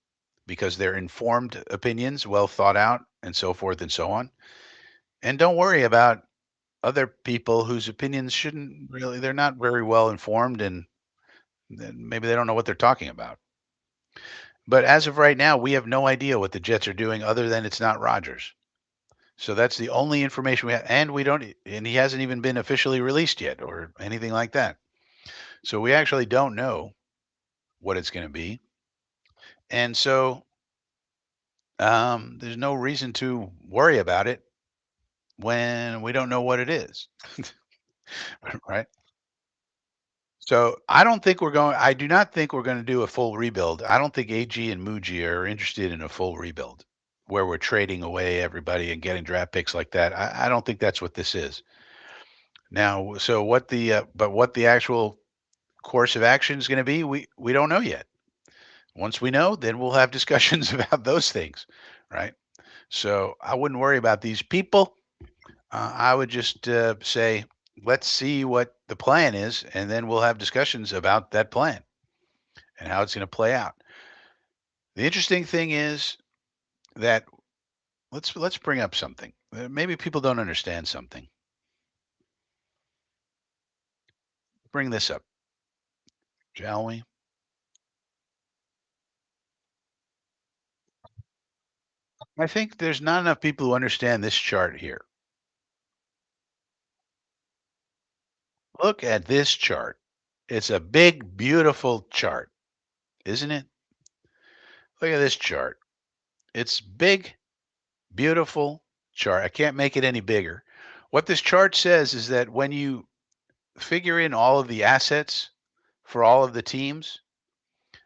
because they're informed opinions, well thought out, and so forth and so on. And don't worry about other people whose opinions shouldn't really, they're not very well informed, and then maybe they don't know what they're talking about. But as of right now, we have no idea what the Jets are doing other than it's not Rodgers. So that's the only information we have. And and he hasn't even been officially released yet or anything like that. So we actually don't know what it's going to be. And so there's no reason to worry about it when we don't know what it is. Right. So I do not think we're going to do a full rebuild. I don't think AG and Muji are interested in a full rebuild where we're trading away everybody and getting draft picks like that. I don't think that's what this is. Now, so what the actual course of action is going to be, we don't know yet. Once we know, then we'll have discussions about those things, right? So I wouldn't worry about these people. I would just say, let's see what the plan is, and then we'll have discussions about that plan and how it's going to play out. The interesting thing is that let's bring up something. Maybe people don't understand something. Bring this up, shall we? I think there's not enough people who understand this chart here. Look at this chart. It's a big, beautiful chart, isn't it? Look at this chart. It's big, beautiful chart. I can't make it any bigger. What this chart says is that when you figure in all of the assets for all of the teams,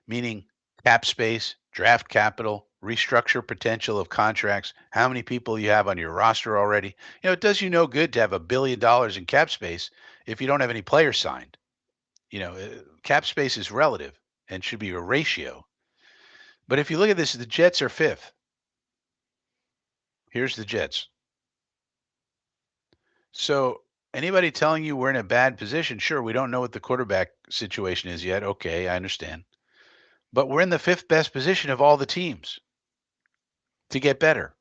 meaning cap space, draft capital, restructure potential of contracts, how many people you have on your roster already. It does you no good to have $1 billion in cap space if you don't have any players signed. Cap space is relative and should be a ratio. But if you look at this, the Jets are fifth. Here's the Jets. So anybody telling you we're in a bad position, sure, we don't know what the quarterback situation is yet. Okay, I understand. But we're in the fifth best position of all the teams to get better.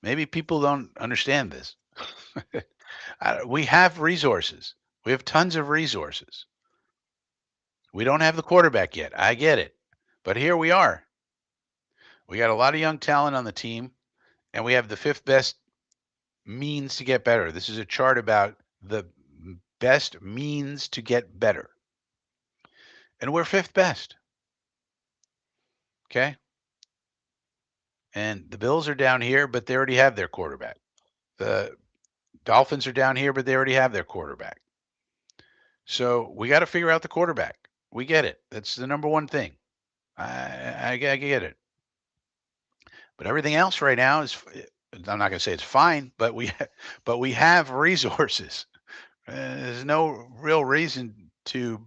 Maybe people don't understand this. We have resources. We have tons of resources. We don't have the quarterback yet. I get it. But here we are. We got a lot of young talent on the team, and we have the fifth best means to get better. This is a chart about the best means to get better. And we're fifth best. Okay. And the Bills are down here, but they already have their quarterback. The Dolphins are down here, but they already have their quarterback. So we got to figure out the quarterback. We get it. That's the number one thing. I get it. But everything else right now is, I'm not going to say it's fine, but but we have resources. There's no real reason to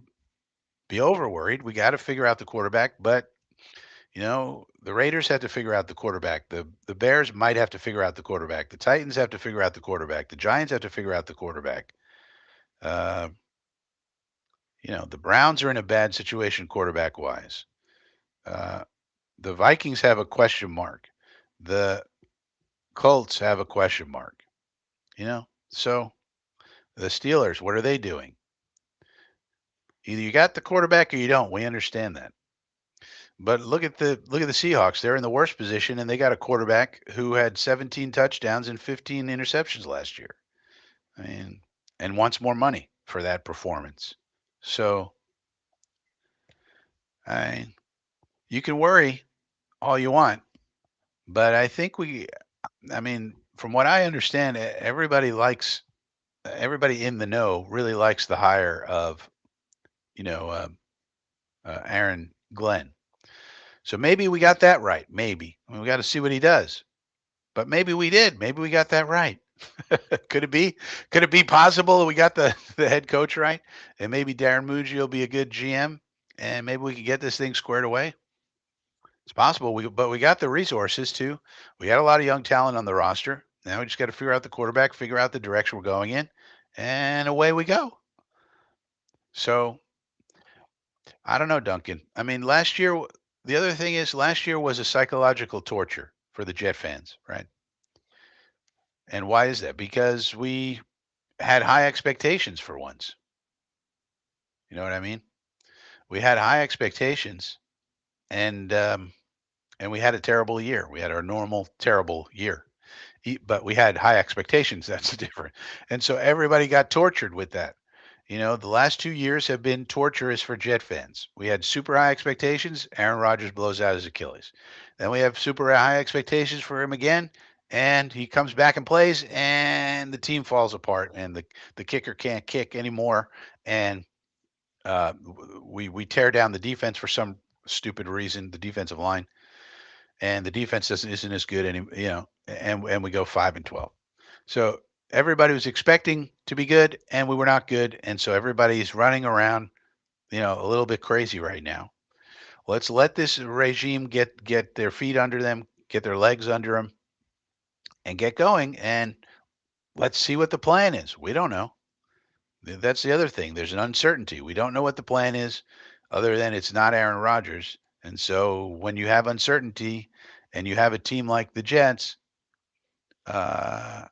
be over worried. We got to figure out the quarterback, but the Raiders have to figure out the quarterback. The Bears might have to figure out the quarterback. The Titans have to figure out the quarterback. The Giants have to figure out the quarterback. Uh, the Browns are in a bad situation quarterback wise. Uh, the Vikings have a question mark. The Colts have a question mark. So the Steelers, what are they doing? Either you got the quarterback or you don't. We understand that. But look at the Seahawks. They're in the worst position, and they got a quarterback who had 17 touchdowns and 15 interceptions last year. I mean, and wants more money for that performance. So, I you can worry all you want, but I think I mean, from what I understand, everybody in the know really likes the hire of you know uh, Aaron Glenn. So maybe we got that right. Maybe we got to see what he does. But maybe we did. Maybe we got that right. Could it be? Could it be possible that we got the head coach right, and maybe Darren Muji will be a good GM, and maybe we could get this thing squared away? It's possible. But we got the resources too. We got a lot of young talent on the roster. Now we just got to figure out the quarterback, figure out the direction we're going in, and away we go. So I don't know, Duncan. I mean, last year. The other thing is, last year was a psychological torture for the Jet fans, right? And why is that? Because we had high expectations for once. You know what I mean? We had high expectations, and and we had a terrible year. We had our normal terrible year, but we had high expectations. That's different. And so everybody got tortured with that. The last 2 years have been torturous for Jet fans. We had super high expectations. Aaron Rodgers blows out his Achilles. Then we have super high expectations for him again, and he comes back and plays, and the team falls apart, and the kicker can't kick anymore, and we tear down the defense for some stupid reason, the defensive line, and the defense isn't as good and we go 5-12. So everybody was expecting to be good, and we were not good, and so everybody's running around, a little bit crazy right now. Let's let this regime get their feet under them, get their legs under them, and get going. And let's see what the plan is. We don't know. That's the other thing. There's an uncertainty. We don't know what the plan is, other than it's not Aaron Rodgers. And so when you have uncertainty, and you have a team like the Jets, uh,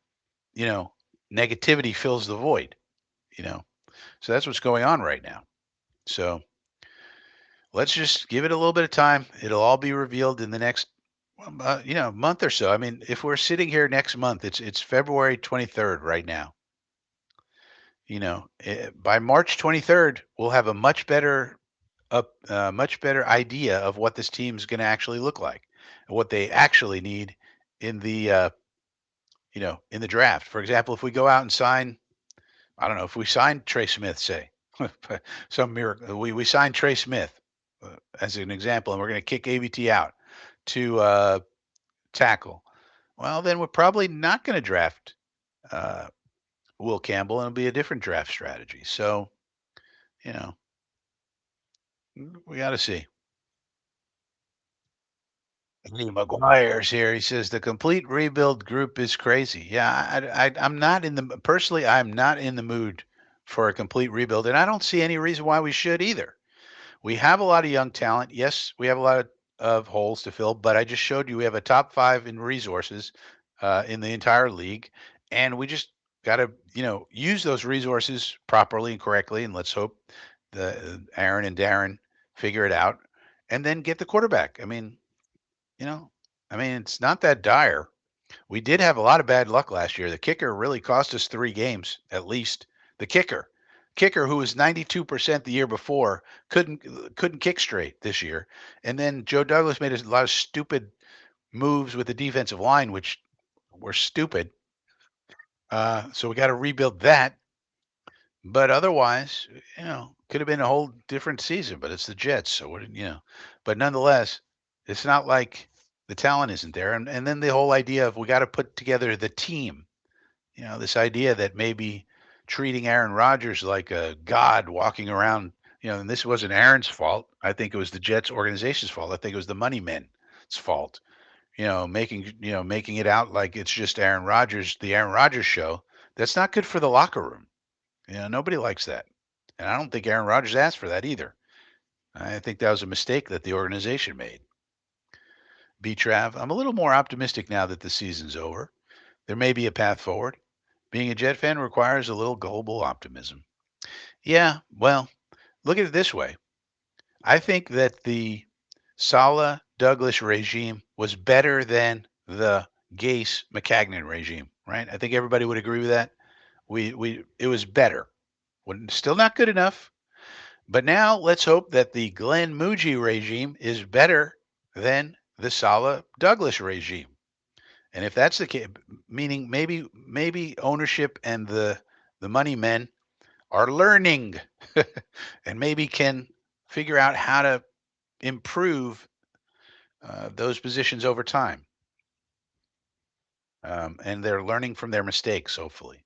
you know, negativity fills the void. You know, so that's what's going on right now. So let's just give it a little bit of time. It'll all be revealed in the next, month or so. I mean, if we're sitting here next month, it's February 23rd right now. By March 23rd, we'll have a much better idea of what this team's going to actually look like and what they actually need in the draft. For example, if we go out and sign, I don't know, if we sign Trey Smith, say, some miracle, we signed Trey Smith as an example, and we're going to kick AVT out to tackle. Well, then we're probably not going to draft uh, Will Campbell, and it'll be a different draft strategy. So, you know, we got to see. Lee McGuire's here. He says the complete rebuild group is crazy. Yeah, I'm not in the personally. I'm not in the mood for a complete rebuild, and I don't see any reason why we should either. We have a lot of young talent. Yes, we have a lot of holes to fill, but I just showed you we have a top five in resources in the entire league, and we just got to use those resources properly and correctly, and let's hope the Aaron and Darren figure it out, and then get the quarterback. You know, it's not that dire. We did have a lot of bad luck last year. The kicker really cost us 3 games at least. The kicker who was 92% the year before couldn't kick straight this year. And then Joe Douglas made a lot of stupid moves with the defensive line, which were stupid. So we got to rebuild that. But otherwise, could have been a whole different season. But it's the Jets, so what? But nonetheless, it's not like the talent isn't there. And then the whole idea of we got to put together the team. This idea that maybe treating Aaron Rodgers like a god walking around. And this wasn't Aaron's fault. I think it was the Jets organization's fault. I think it was the money men's fault. Making it out like it's just Aaron Rodgers, the Aaron Rodgers show. That's not good for the locker room. Nobody likes that. And I don't think Aaron Rodgers asked for that either. I think that was a mistake that the organization made. B-Trav, I'm a little more optimistic now that the season's over. There may be a path forward. Being a Jet fan requires a little global optimism. Yeah, well, look at it this way. I think that the Sala Douglas regime was better than the Gase McCagnon regime, right? I think everybody would agree with that. It was better. Still not good enough. But now let's hope that the Glenn Muji regime is better than the Sala Douglas regime. And if that's the case, meaning maybe ownership and the money men are learning and maybe can figure out how to improve those positions over time. And they're learning from their mistakes, hopefully.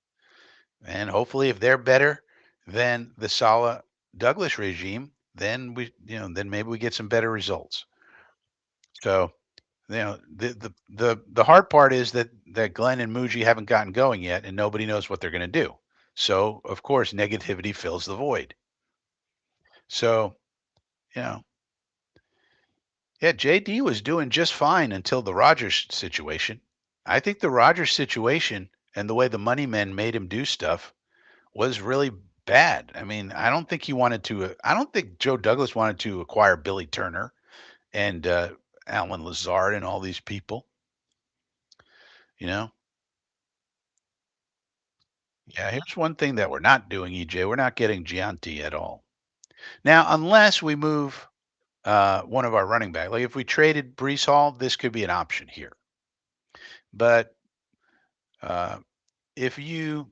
And hopefully, if they're better than the Sala Douglas regime, then maybe we get some better results. So, the hard part is that Glenn and Muji haven't gotten going yet, and nobody knows what they're going to do. So, of course, negativity fills the void. So, you know, yeah, JD was doing just fine until the Rogers situation. I think the Rogers situation and the way the money men made him do stuff was really bad. I don't think he wanted to. I don't think Joe Douglas wanted to acquire Billy Turner and Alan Lazard and all these people. You know, yeah. Here's one thing that we're not doing, EJ. We're not getting Gianti at all now, unless we move one of our running back. Like if we traded Brees Hall, this could be an option here. But uh, if you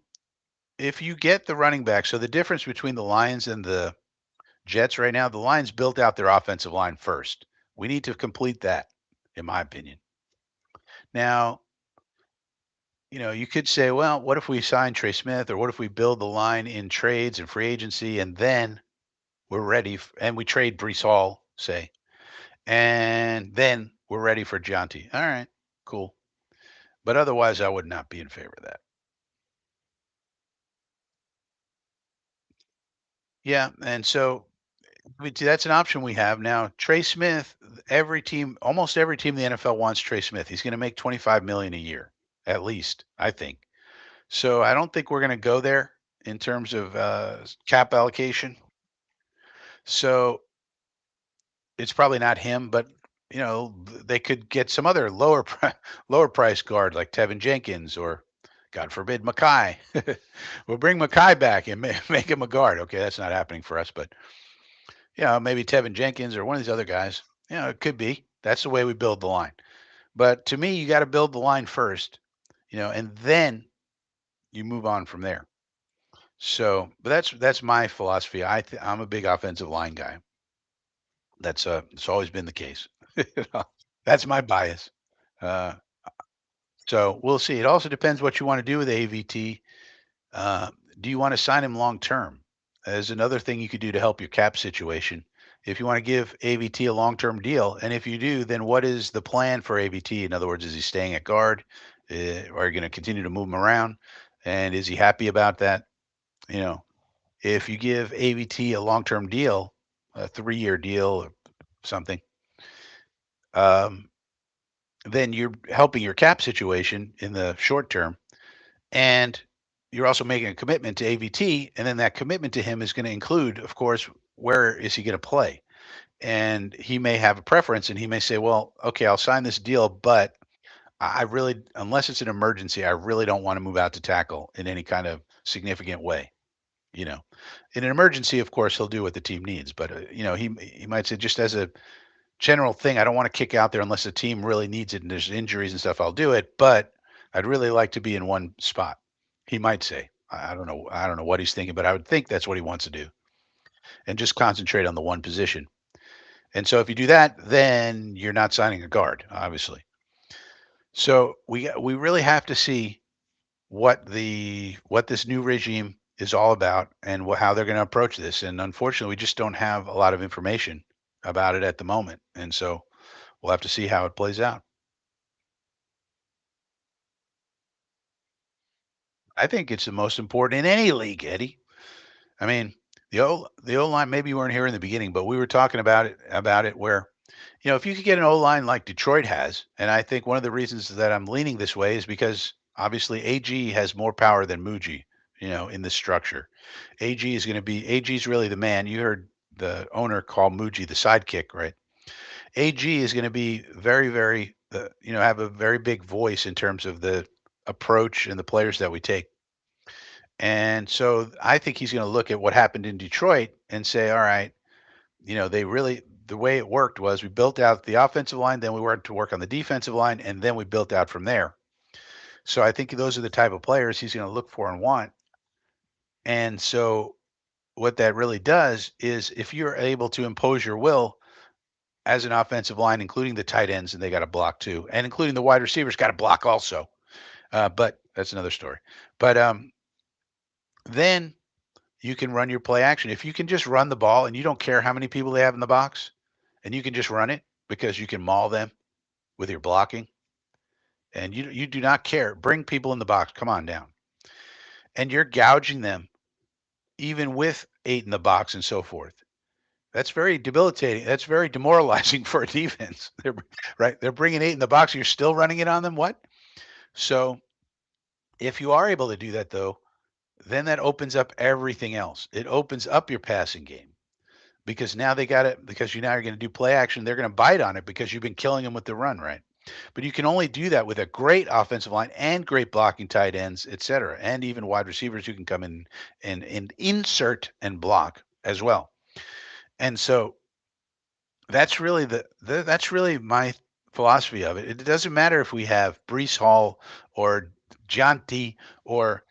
get the running back, so the difference between the Lions and the Jets right now, the Lions built out their offensive line first. We need to complete that, in my opinion. Now, you could say, well, what if we sign Trey Smith, or what if we build the line in trades and free agency, and then we're ready, and we trade Brees Hall, say. and then we're ready for Jonty. All right, cool. But otherwise, I would not be in favor of that. Yeah, and so that's an option we have now. Trey Smith, every team, almost every team in the NFL wants Trey Smith. He's going to make 25 million a year, at least, I think. So I don't think we're going to go there in terms of cap allocation. So it's probably not him, but they could get some other lower price guard like Tevin Jenkins or, God forbid, Mackay. We'll bring Mackay back and make him a guard. Okay, that's not happening for us, but maybe Tevin Jenkins or one of these other guys. It could be. That's the way we build the line. But to me, you got to build the line first, and then you move on from there. So, but that's my philosophy. I'm a big offensive line guy. That's it's always been the case. That's my bias. Uh, so we'll see. It also depends what you want to do with AVT. Uh, do you want to sign him long term? As another thing you could do to help your cap situation. If you want to give AVT a long term deal, and if you do, then what is the plan for AVT? In other words, is he staying at guard? Are you going to continue to move him around? And is he happy about that? You know, if you give AVT a long term deal, a 3-year deal or something, um, then you're helping your cap situation in the short term. And you're also making a commitment to AVT. And then that commitment to him is going to include, of course, where is he going to play? And he may have a preference and he may say, well, okay, I'll sign this deal, but I really, unless it's an emergency, I really don't want to move out to tackle in any kind of significant way. You know, in an emergency, of course, he'll do what the team needs, but he might say just as a general thing, I don't want to kick out there unless the team really needs it and there's injuries and stuff. I'll do it, but I'd really like to be in one spot. He might say. I don't know. I don't know what he's thinking, but I would think that's what he wants to do, and just concentrate on the one position. And so if you do that, then you're not signing a guard, obviously. So we really have to see what this new regime is all about and how they're going to approach this. And unfortunately, we just don't have a lot of information about it at the moment. And so we'll have to see how it plays out. I think it's the most important in any league, Eddie. I mean, the O line. Maybe you weren't here in the beginning, but we were talking about it. Where if you could get an O line like Detroit has, and I think one of the reasons that I'm leaning this way is because obviously AG has more power than Muji. In this structure, AG is really the man. You heard the owner call Muji the sidekick, right? AG is going to be very, very, have a very big voice in terms of the approach and the players that we take. And so I think he's going to look at what happened in Detroit and say, all right, the way it worked was we built out the offensive line, then we went to work on the defensive line, and then we built out from there. So I think those are the type of players he's going to look for and want. And so what that really does is if you're able to impose your will as an offensive line, including the tight ends, and they got to block too, and including the wide receivers got to block also. But that's another story. But then you can run your play action. If you can just run the ball and you don't care how many people they have in the box, and you can just run it because you can maul them with your blocking, and you do not care. Bring people in the box. Come on down, and you're gouging them even with 8 in the box and so forth. That's very debilitating. That's very demoralizing for a defense. Right. They're bringing 8 in the box. You're still running it on them. What? So if you are able to do that, though, then that opens up everything else. It opens up your passing game because now they got it because you now are going to do play action. They're going to bite on it because you've been killing them with the run, right? But you can only do that with a great offensive line and great blocking tight ends, et cetera, and even wide receivers who can come in and insert and block as well. And so that's really that's really my philosophy of it. It doesn't matter if we have Brees Hall or Jonty or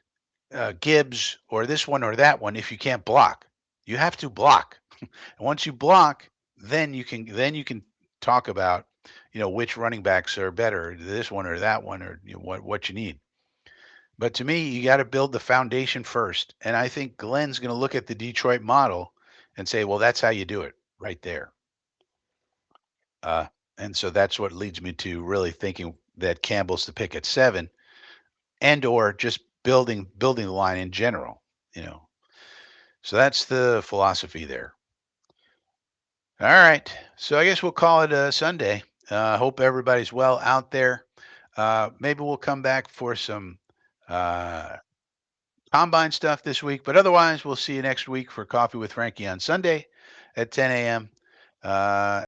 Gibbs or this one or that one. If you can't block, you have to block. And once you block, then you can talk about which running backs are better, this one or that one, or what you need. But to me, you got to build the foundation first. And I think Glenn's going to look at the Detroit model and say, well, that's how you do it right there. Uh, and so that's what leads me to really thinking that Campbell's the pick at 7, and or just building the line in general. You know, so that's the philosophy there. All right, so I guess we'll call it a Sunday. Hope everybody's well out there. Maybe we'll come back for some uh, combine stuff this week, but otherwise, we'll see you next week for Coffee with Frankie on Sunday at 10 a.m.